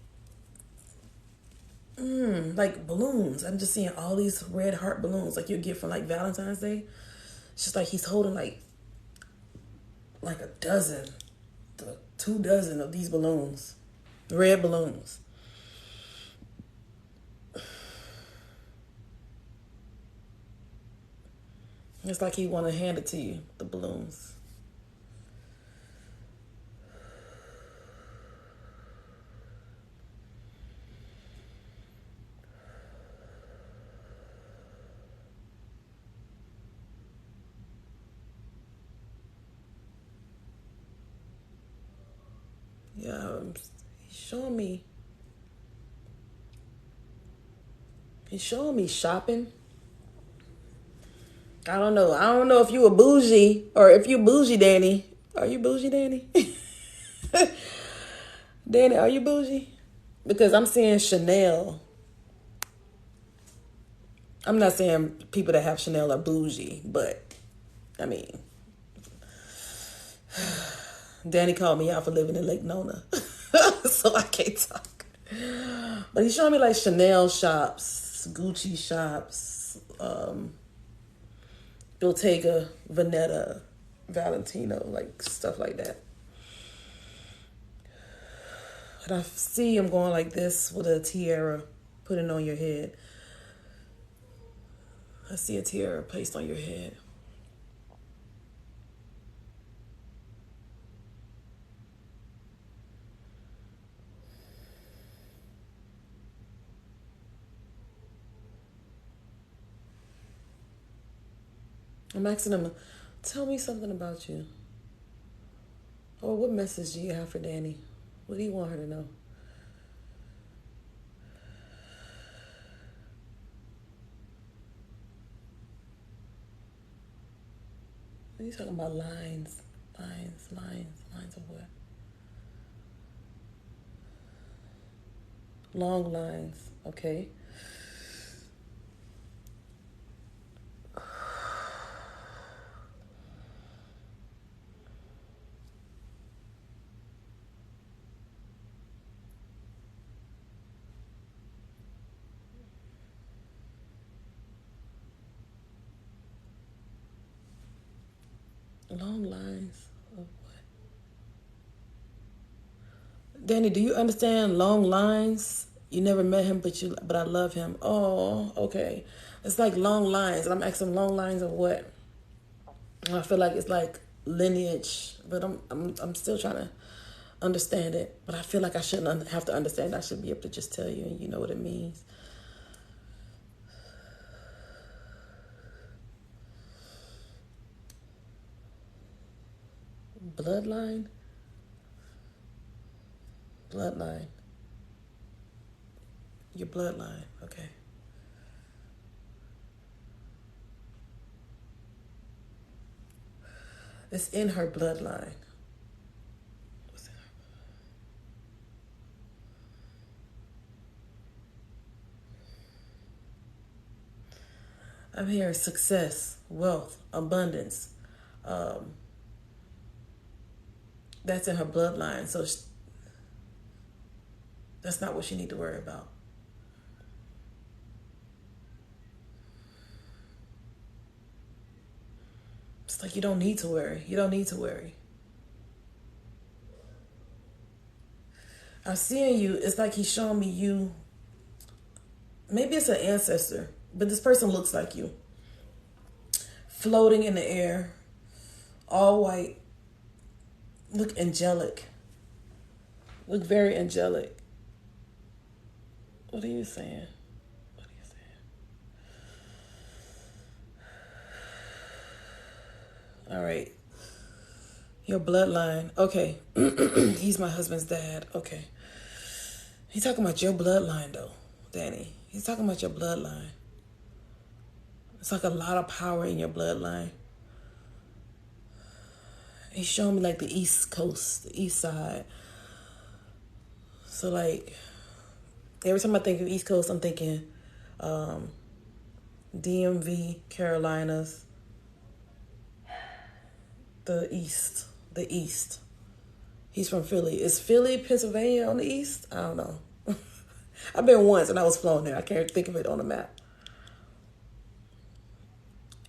like balloons. I'm just seeing all these red heart balloons like you get from like Valentine's Day. It's just like he's holding like a dozen, 2 dozen of these balloons. Red balloons. It's like he want to hand it to you, the balloons. Yeah, he's showing me. He's showing me shopping. I don't know. I don't know if you a bougie or if you bougie, Danny. Are you bougie, Danny? Danny, are you bougie? Because I'm seeing Chanel. I'm not saying people that have Chanel are bougie, but I mean, Danny called me out for living in Lake Nona, so I can't talk. But he's showing me like Chanel shops, Gucci shops, Bottega Veneta, Valentino, like stuff like that. And I see him going like this with a tiara, putting on your head. I see a tiara placed on your head. I'm asking him, tell me something about you. Or what message do you have for Danny? What do you want her to know? What are you talking about? Lines of what? Long lines, okay. Long lines of what? Danny, do you understand long lines? You never met him, but I love him. Oh, okay. It's like long lines, and I'm asking long lines of what? And I feel like it's like lineage, but I'm still trying to understand it. But I feel like I shouldn't have to understand. I should be able to just tell you, and you know what it means. Bloodline. Bloodline. Your bloodline. Okay. It's in her bloodline. What's in her? I'm hearing success, wealth, abundance. That's in her bloodline. So that's not what she need to worry about. It's like you don't need to worry. You don't need to worry. I'm seeing you. It's like he's showing me you. Maybe it's an ancestor, but this person looks like you. Floating in the air, all white. Look angelic. Look very angelic. What are you saying? What are you saying? All right. Your bloodline. Okay. He's my husband's dad. Okay. He's talking about your bloodline, though, Danny. He's talking about your bloodline. It's like a lot of power in your bloodline. He's showing me like the East Coast, the East Side. So like every time I think of East Coast, I'm thinking DMV, Carolinas, the East. He's from Philly. Is Philly, Pennsylvania on the East? I don't know. I've been once and I was flown there. I can't think of it on the map.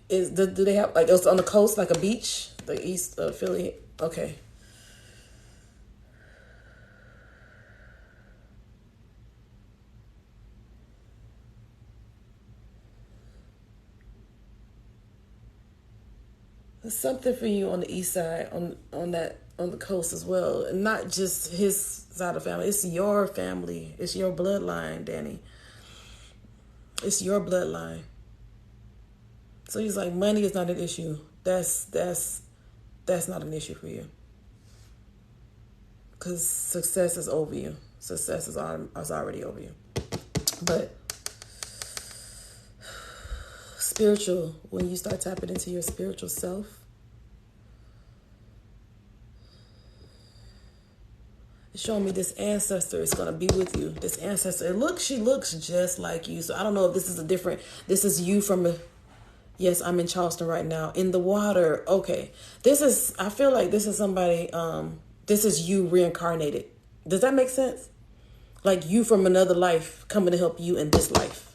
Do they have like it's on the coast, like a beach, the East of Philly? Okay. There's something for you on the east side, on the coast as well, and not just his side of the family. It's your family. It's your bloodline, Danny. It's your bloodline. So he's like, money is not an issue. That's not an issue for you. Because success is over you. Success is already over you. But spiritual, when you start tapping into your spiritual self, it's showing me this ancestor is going to be with you. This ancestor, she looks just like you. So I don't know if this is you from yes, I'm in Charleston right now. In the water. Okay. I feel like this is somebody, this is you reincarnated. Does that make sense? Like you from another life coming to help you in this life.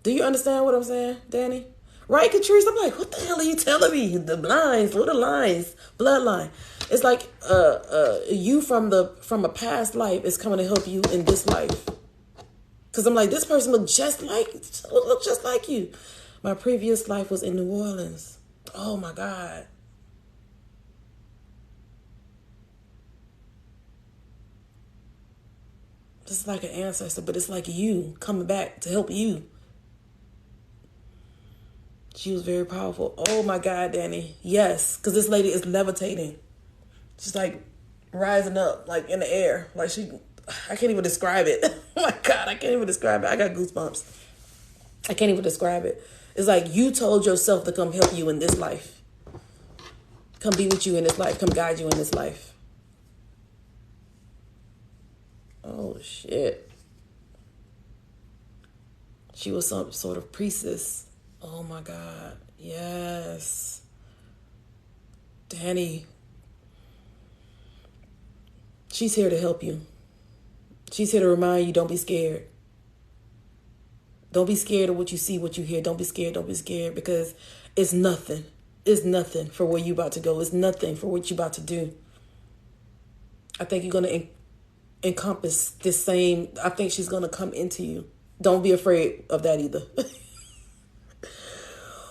Do you understand what I'm saying, Danny? Right, Catrice? I'm like, what the hell are you telling me? The lines, what are lines? Bloodline. It's like you from a past life is coming to help you in this life. Because I'm like, this person look just like you. My previous life was in New Orleans. Oh, my God. This is like an ancestor, but it's like you coming back to help you. She was very powerful. Oh, my God, Danny. Yes, because this lady is levitating. She's like rising up, like in the air. Like I can't even describe it. Oh my God, I can't even describe it. I got goosebumps. I can't even describe it. It's like you told yourself to come help you in this life. Come be with you in this life. Come guide you in this life. Oh, shit. She was some sort of priestess. Oh, my God. Yes. Danny. She's here to help you. She's here to remind you, don't be scared. Don't be scared of what you see, what you hear. Don't be scared. Don't be scared because it's nothing. It's nothing for where you're about to go. It's nothing for what you're about to do. I think you're going to encompass this same. I think she's going to come into you. Don't be afraid of that either.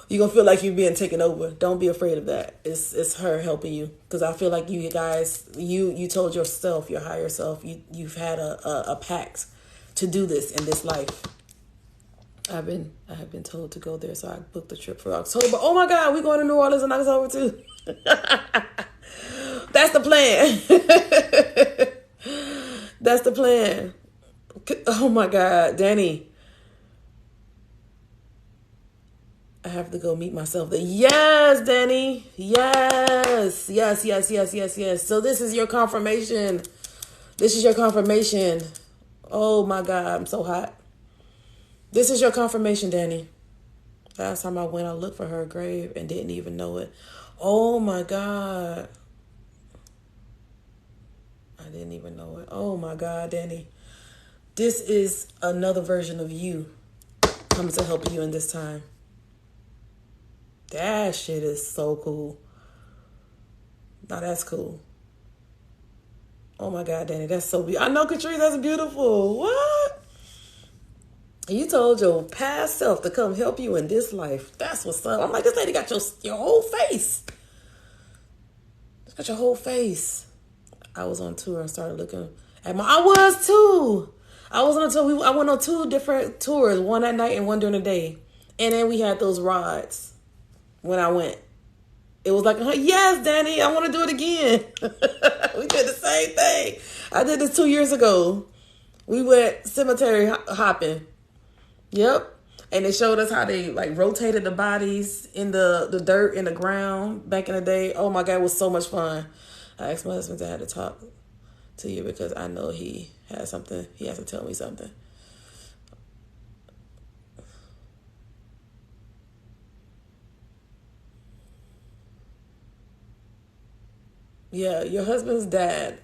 You're going to feel like you're being taken over. Don't be afraid of that. It's her helping you. Because I feel like you guys, you told yourself, your higher self, you've had a pact to do this in this life. I have been told to go there, so I booked the trip for October. Oh my God, we're going to New Orleans in October too. That's the plan. That's the plan. Oh my God, Danny. I have to go meet myself there. Yes, Danny. Yes. So this is your confirmation. This is your confirmation. Oh my God, I'm so hot. This is your confirmation, Danny. Last time I went, I looked for her grave and didn't even know it. Oh my God. I didn't even know it. Oh my God, Danny. This is another version of you coming to help you in this time. That shit is so cool. Now that's cool. Oh my God, Danny, that's so beautiful. I know, Catrice, that's beautiful. What? You told your past self to come help you in this life. That's what's up. I'm like, this lady got your whole face. It's got your whole face. I was on tour and started looking at I was too. I was on a tour. I went on 2 different tours, one at night and one during the day. And then we had those rods. When I went, it was like, yes, Danny, I want to do it again. We did the same thing. I did this 2 years ago. We went cemetery hopping. Yep. And they showed us how they like rotated the bodies in the dirt in the ground back in the day. Oh my God, it was so much fun. I asked my husband to have to talk to you because I know he has something. He has to tell me something. Yeah, your husband's dad.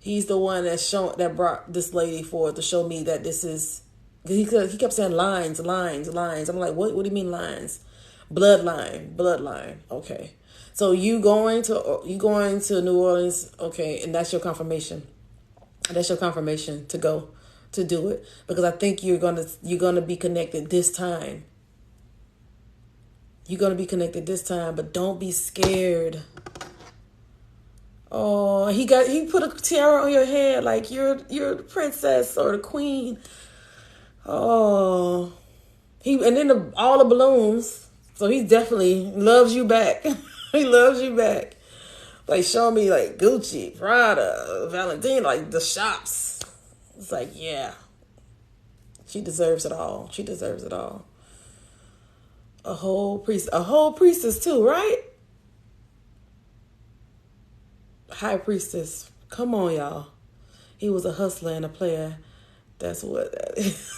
He's the one that brought this lady forward to show me that this is. He kept saying lines, lines, lines. I'm like, what? What do you mean lines? Bloodline, bloodline. Okay, so you going to New Orleans? Okay, and that's your confirmation. That's your confirmation to go to do it because I think you're gonna be connected this time. You're gonna be connected this time, but don't be scared. Oh, he put a tiara on your head like you're the princess or the queen. Oh, and then all the balloons. So he definitely loves you back. He loves you back. Like show me like Gucci, Prada, Valentino, like the shops. It's like yeah, she deserves it all. She deserves it all. A whole priestess too, right? High priestess. Come on, y'all. He was a hustler and a player. That's what that is.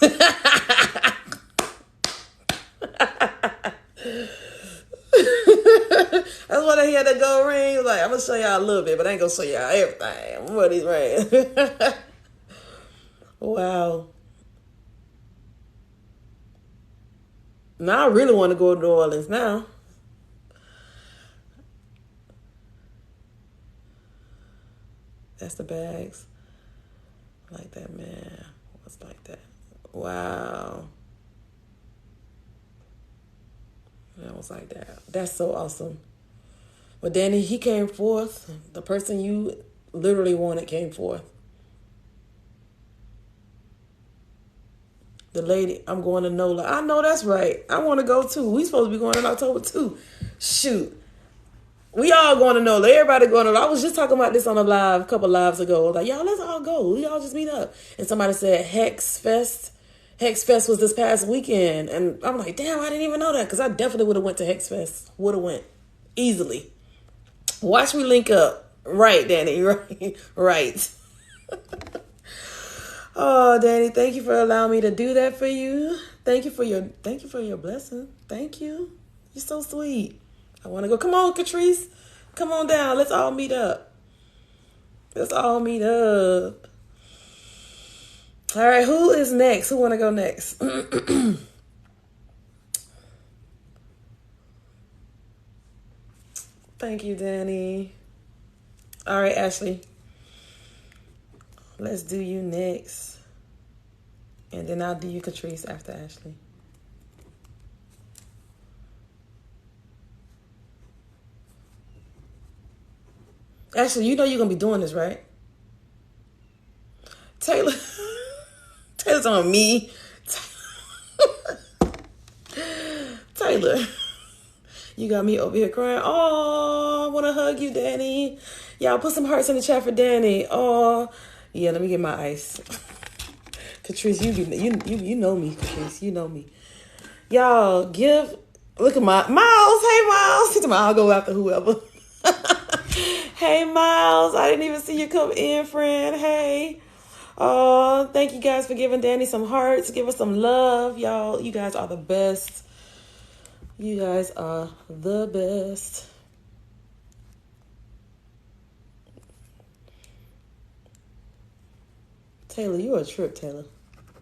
That's why they had the gold ring. Like, I'm going to show y'all a little bit, but I ain't going to show y'all everything. What these rings. Wow. Now I really want to go to New Orleans now. That's the bags. Like that, man. What's like that? Wow. That was like that. That's so awesome. But Danny, he came forth. The person you literally wanted came forth. The lady, I'm going to NOLA. I know that's right. I want to go too. We supposed to be going in October too. Shoot. We all going to NOLA. Everybody going to NOLA. I was just talking about this on a couple lives ago. I was like, y'all, let's all go. We all just meet up. And somebody said Hex Fest. Hex Fest was this past weekend. And I'm like, damn, I didn't even know that. Because I definitely would have went to Hex Fest. Would have went. Easily. Watch me link up. Right, Danny. Right. Right. Oh, Danny, thank you for allowing me to do that for you. Thank you for your blessing. Thank you. You're so sweet. I want to go. Come on, Catrice. Come on down. Let's all meet up. Let's all meet up. All right, who is next? Who want to go next? Thank you, Danny. All right, Ashley. Let's do you next. And then I'll do you, Catrice, after Ashley. Ashley, you know you're going to be doing this, right? Taylor. Taylor's on me. Taylor. You got me over here crying. Oh, I want to hug you, Danny. Y'all put some hearts in the chat for Danny. Oh, yeah, let me get my ice. Catrice, you know me, Catrice. You know me. Y'all, look at Miles. Hey, Miles. I'll go after whoever. Hey, Miles. I didn't even see you come in, friend. Hey. Oh, thank you guys for giving Danny some hearts. Give us some love. Y'all, you guys are the best. You guys are the best. Taylor, you're a trip, Taylor.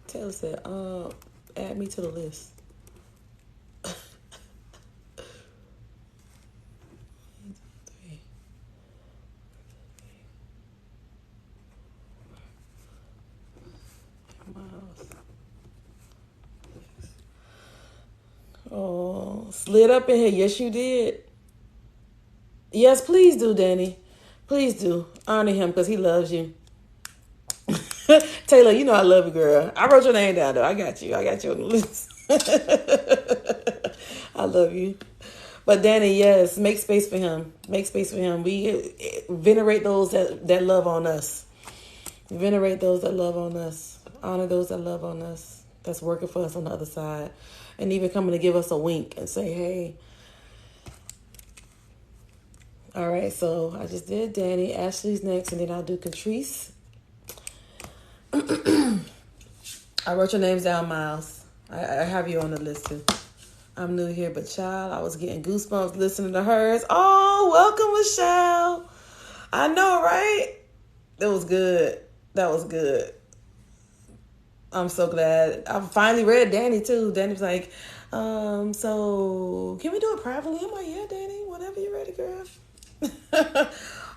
Taylor said, add me to the list. Oh, slid up in here. Yes, you did. Yes, please do, Danny. Please do. Honor him because he loves you. Taylor, you know I love you, girl. I wrote your name down, though. I got you. I got you on the list. I love you. But Danny, yes, make space for him. Make space for him. We venerate those that love on us. Venerate those that love on us. Honor those that love on us. that's working for us on the other side, and even coming to give us a wink and say, hey. All right, so I just did Danny. Ashley's next, and then I'll do Catrice. I wrote your names down, Miles. I have you on the list too. I'm new here, but child, I was getting goosebumps listening to hers. Oh, welcome, Michelle. I know, right? That was good. That was good. I'm so glad. I finally read Danny too. Danny was like, so can we do it privately? I'm like, yeah, Danny, whenever you're ready, girl.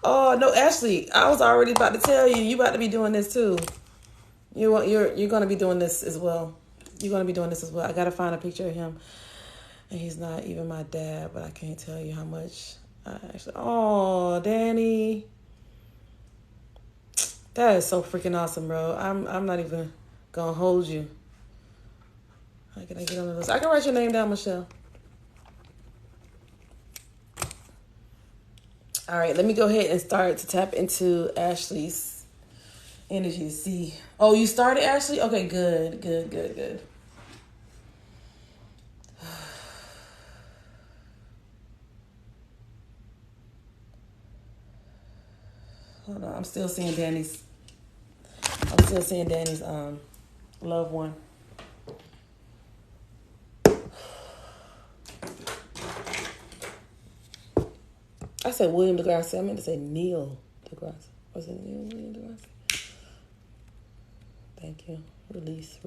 Oh no, Ashley, I was already about to tell you, you about to be doing this too. You're gonna be doing this as well. You're gonna be doing this as well. I gotta find a picture of him, and he's not even my dad, but I can't tell you how much I actually. Oh, Danny, that is so freaking awesome, bro. I'm not even gonna hold you. How can I get on the list? I can write your name down, Michelle. All right, let me go ahead and start to tap into Ashley's energy to see. Oh, you started, Ashley? Okay, good. Hold on, I'm still seeing Danny's loved one. I said William Degrassi. I meant to say Neil Degrassi. Was it Neil William Degrassi? Thank you. Release.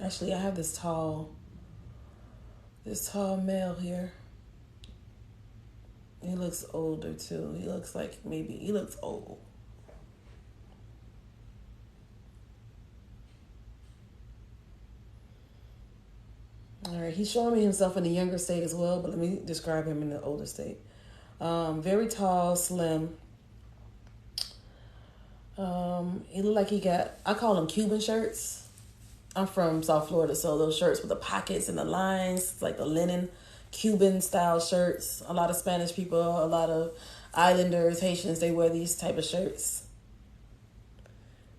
Actually, I have this tall male here. He looks older too. He looks old. All right, he's showing me himself in the younger state as well, but let me describe him in the older state. Very tall, slim. He looked like he got, I call them Cuban shirts. I'm from South Florida, so those shirts with the pockets and the lines, like the linen Cuban style shirts. A lot of Spanish people, a lot of Islanders, Haitians, they wear these type of shirts.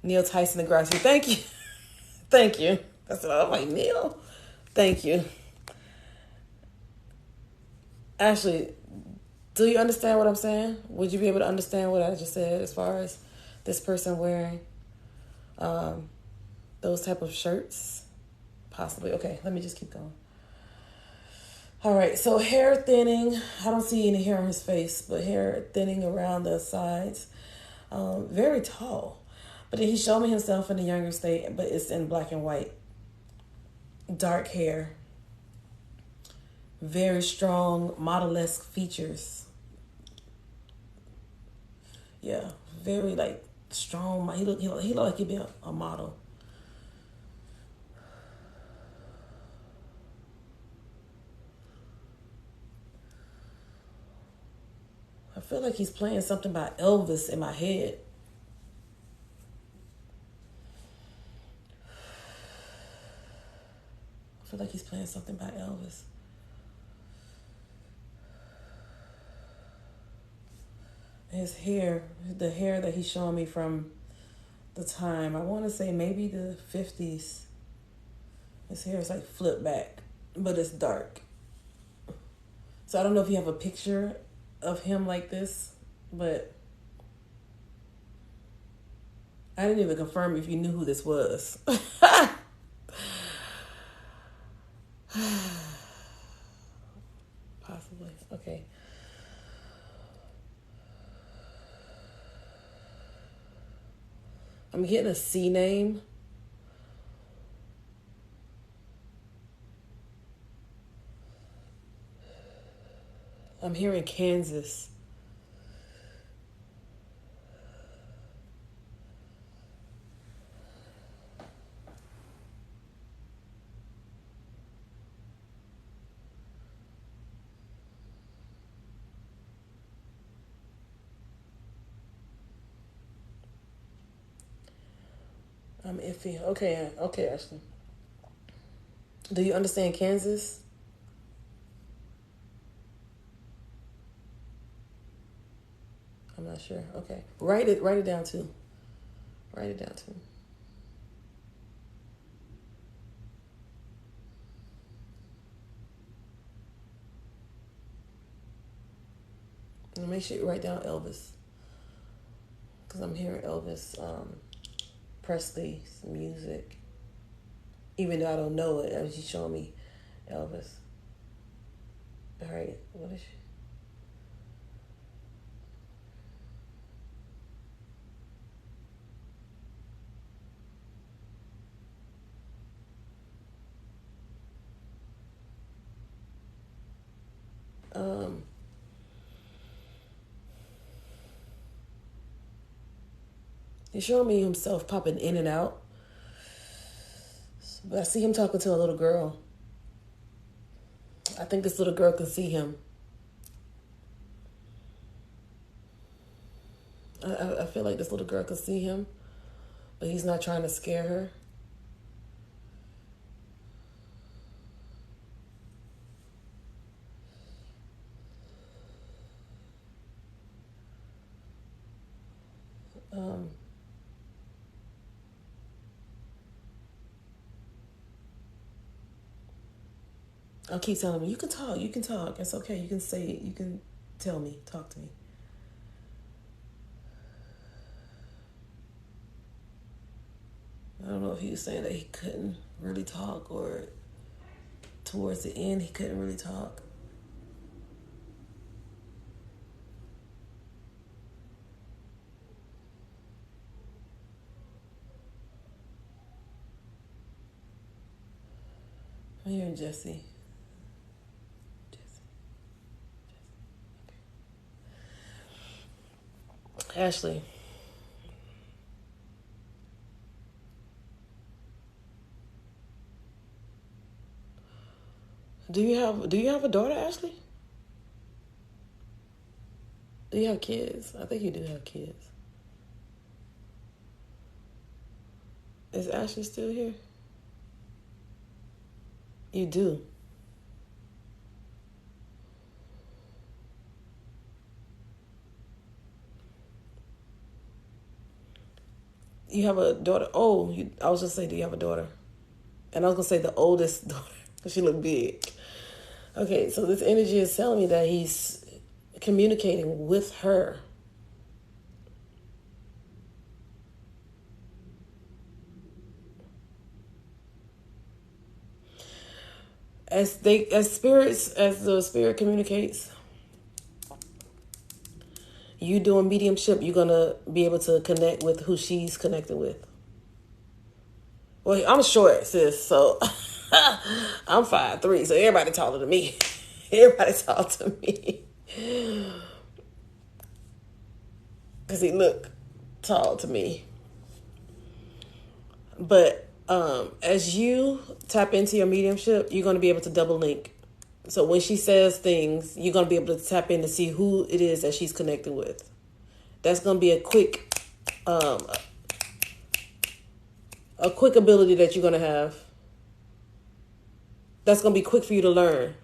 Neil Tyson Degrassi. Thank you. Thank you. That's what I'm like, Neil. Thank you. Ashley, do you understand what I'm saying? Would you be able to understand what I just said as far as this person wearing those type of shirts? Possibly. Okay, let me just keep going. All right, so hair thinning. I don't see any hair on his face, but hair thinning around the sides. Very tall. But then he showed me himself in the younger state, but it's in black and white. Dark hair. Very strong model-esque features. Yeah, very like strong. He look like he'd be a model. I feel like he's playing something by Elvis in my head. I feel like he's playing something by Elvis. His hair, the hair that he's showing me from the time, I want to say maybe the 50s. His hair is like flipped back, but it's dark. So I don't know if you have a picture of him like this, but I didn't even confirm if you knew who this was. Possibly. Okay. I'm getting a C name. I'm hearing Kansas. I'm iffy. Okay, okay, Ashley. Do you understand Kansas? I'm not sure. Okay. Write it down too. Write it down too. And make sure you write down Elvis. Because I'm hearing Elvis Presley's music. Even though I don't know it, she's showing me Elvis. All right. What is she? He's showing me himself popping in and out. But I see him talking to a little girl. I think this little girl can see him. I feel like this little girl can see him, but he's not trying to scare her. I'll keep telling him, you can talk. It's okay. You can say it. You can tell me. Talk to me. I don't know if he was saying that he couldn't really talk or towards the end he couldn't really talk. I'm hearing Jesse. Okay. Ashley. Do you have a daughter, Ashley? Do you have kids? I think you do have kids. Is Ashley still here? You do. You have a daughter. Oh, I was just saying, do you have a daughter? And I was going to say the oldest daughter because she looked big. Okay, so this energy is telling me that he's communicating with her. As the spirit communicates, you doing mediumship, you're gonna be able to connect with who she's connected with. Well, I'm short, sis, so I'm 5'3", so everybody taller than me. Everybody taller than me. Because he look tall to me. But as you tap into your mediumship, you're going to be able to double link. So when she says things, you're going to be able to tap in to see who it is that she's connecting with. That's going to be a quick ability that you're going to have. That's going to be quick for you to learn.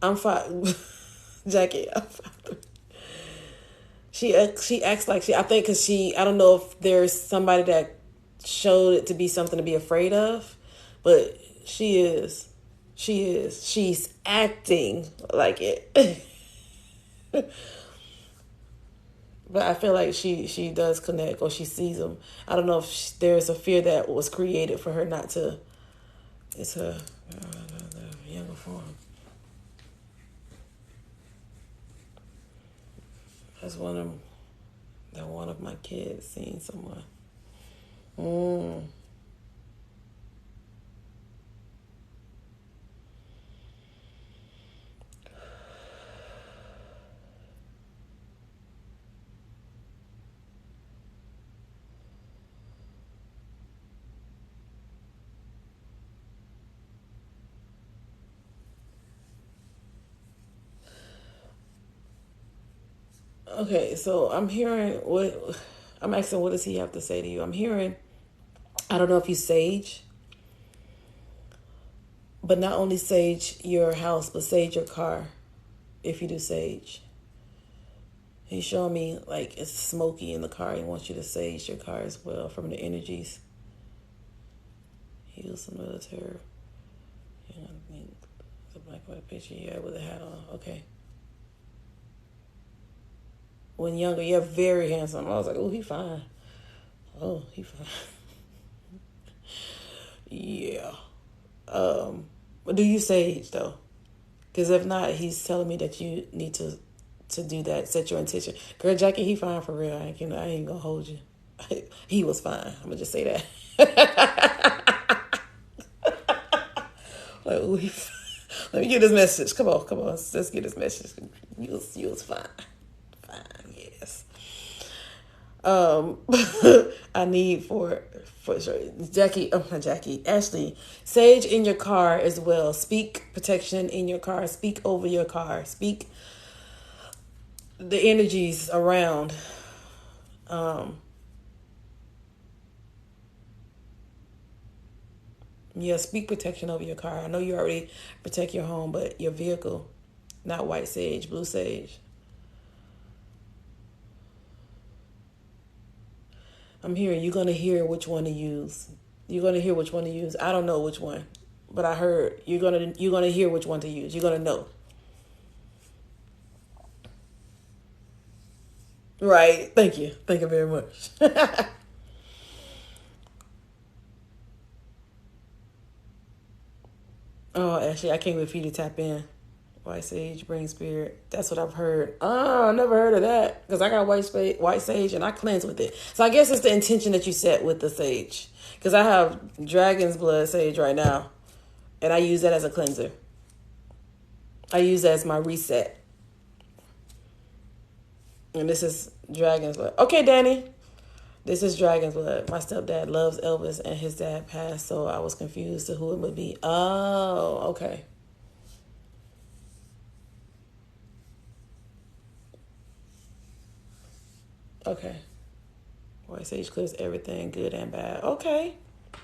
I'm fine. Jackie, I'm fine. She acts like I think because I don't know if there's somebody that showed it to be something to be afraid of, but she's acting like it. But I feel like she does connect, or she sees them. I don't know if there's a fear that was created for her not to. It's her the younger form. That's one of my kids seeing someone. Okay, so I'm hearing what I'm asking. What does he have to say to you? I'm hearing. I don't know if you sage, but not only sage your house, but sage your car. If you do sage, he's showing me like it's smoky in the car. He wants you to sage your car as well from the energies. He was some military. You know, the black and white picture. Yeah, with a hat on. Okay. When younger, you're very handsome. I was like, oh, he fine. Oh, he fine. Yeah. But do you sage though? Because if not, he's telling me that you need to do that. Set your intention. Girl, Jackie, he fine for real. I ain't gonna hold you. He was fine. I'm gonna just say that. Like, ooh, let me get this message. Come on. Let's get this message. You was fine. Fine, yes. I need for sure. Ashley, sage in your car as well. Speak protection in your car. Speak over your car. Speak the energies around. Yeah, speak protection over your car. I know you already protect your home, but your vehicle, not white sage, blue sage. I'm hearing you're gonna hear which one to use. You're gonna hear which one to use. I don't know which one, but I heard you're gonna hear which one to use. You're gonna know. Right. Thank you. Thank you very much. Oh, actually, I can't wait for you to tap in. White sage, brain spirit. That's what I've heard. Oh, I never heard of that. Because I got white sage and I cleanse with it. So I guess it's the intention that you set with the sage. Because I have dragon's blood sage right now. And I use that as a cleanser. I use that as my reset. And this is dragon's blood. Okay, Danny. This is dragon's blood. My stepdad loves Elvis and his dad passed. So I was confused to who it would be. Oh, okay. Okay. White sage clears everything, good and bad. Okay. I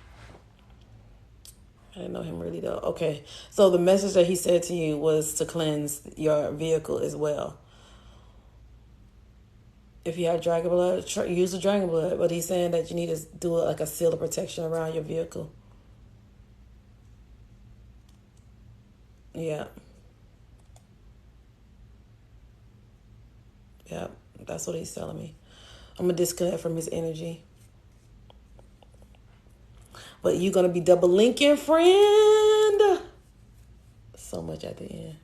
didn't know him really though. Okay. So the message that he said to you was to cleanse your vehicle as well. If you have dragon blood, use the dragon blood. But he's saying that you need to do like a seal of protection around your vehicle. Yeah. Yeah. That's what he's telling me. I'm going to disconnect from his energy. But you're going to be double linking, friend. So much at the end.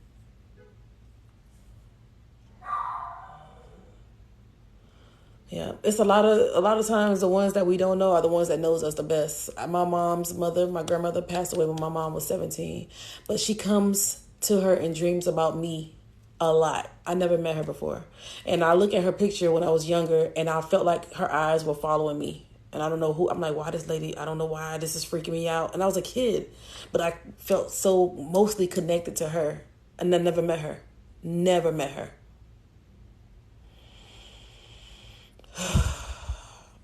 Yeah, it's a lot of times the ones that we don't know are the ones that knows us the best. My mom's mother, my grandmother passed away when my mom was 17, but she comes to her in dreams about me a lot. I never met her before. And I look at her picture when I was younger and I felt like her eyes were following me. And I don't know who, I'm like, why this lady, I don't know why this is freaking me out. And I was a kid, but I felt so mostly connected to her and I never met her. Never met her.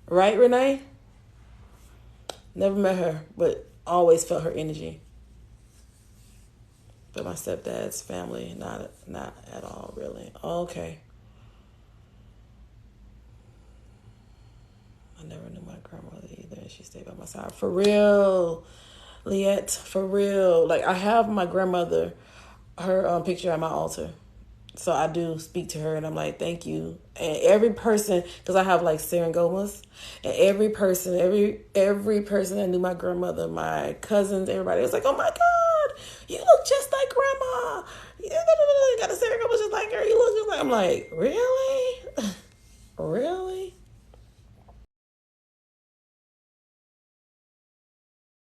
Right, Renee? Never met her, but always felt her energy. But my stepdad's family, not at all, really. Okay. I never knew my grandmother either. She stayed by my side. For real, Liette, for real. Like, I have my grandmother, her picture at my altar. So I do speak to her and I'm like, thank you. And every person, because I have like serengomas, and every person that knew my grandmother, my cousins, everybody was like, oh my God, you look just like grandma. You got a serengoma just like her. You look just like, I'm like, really?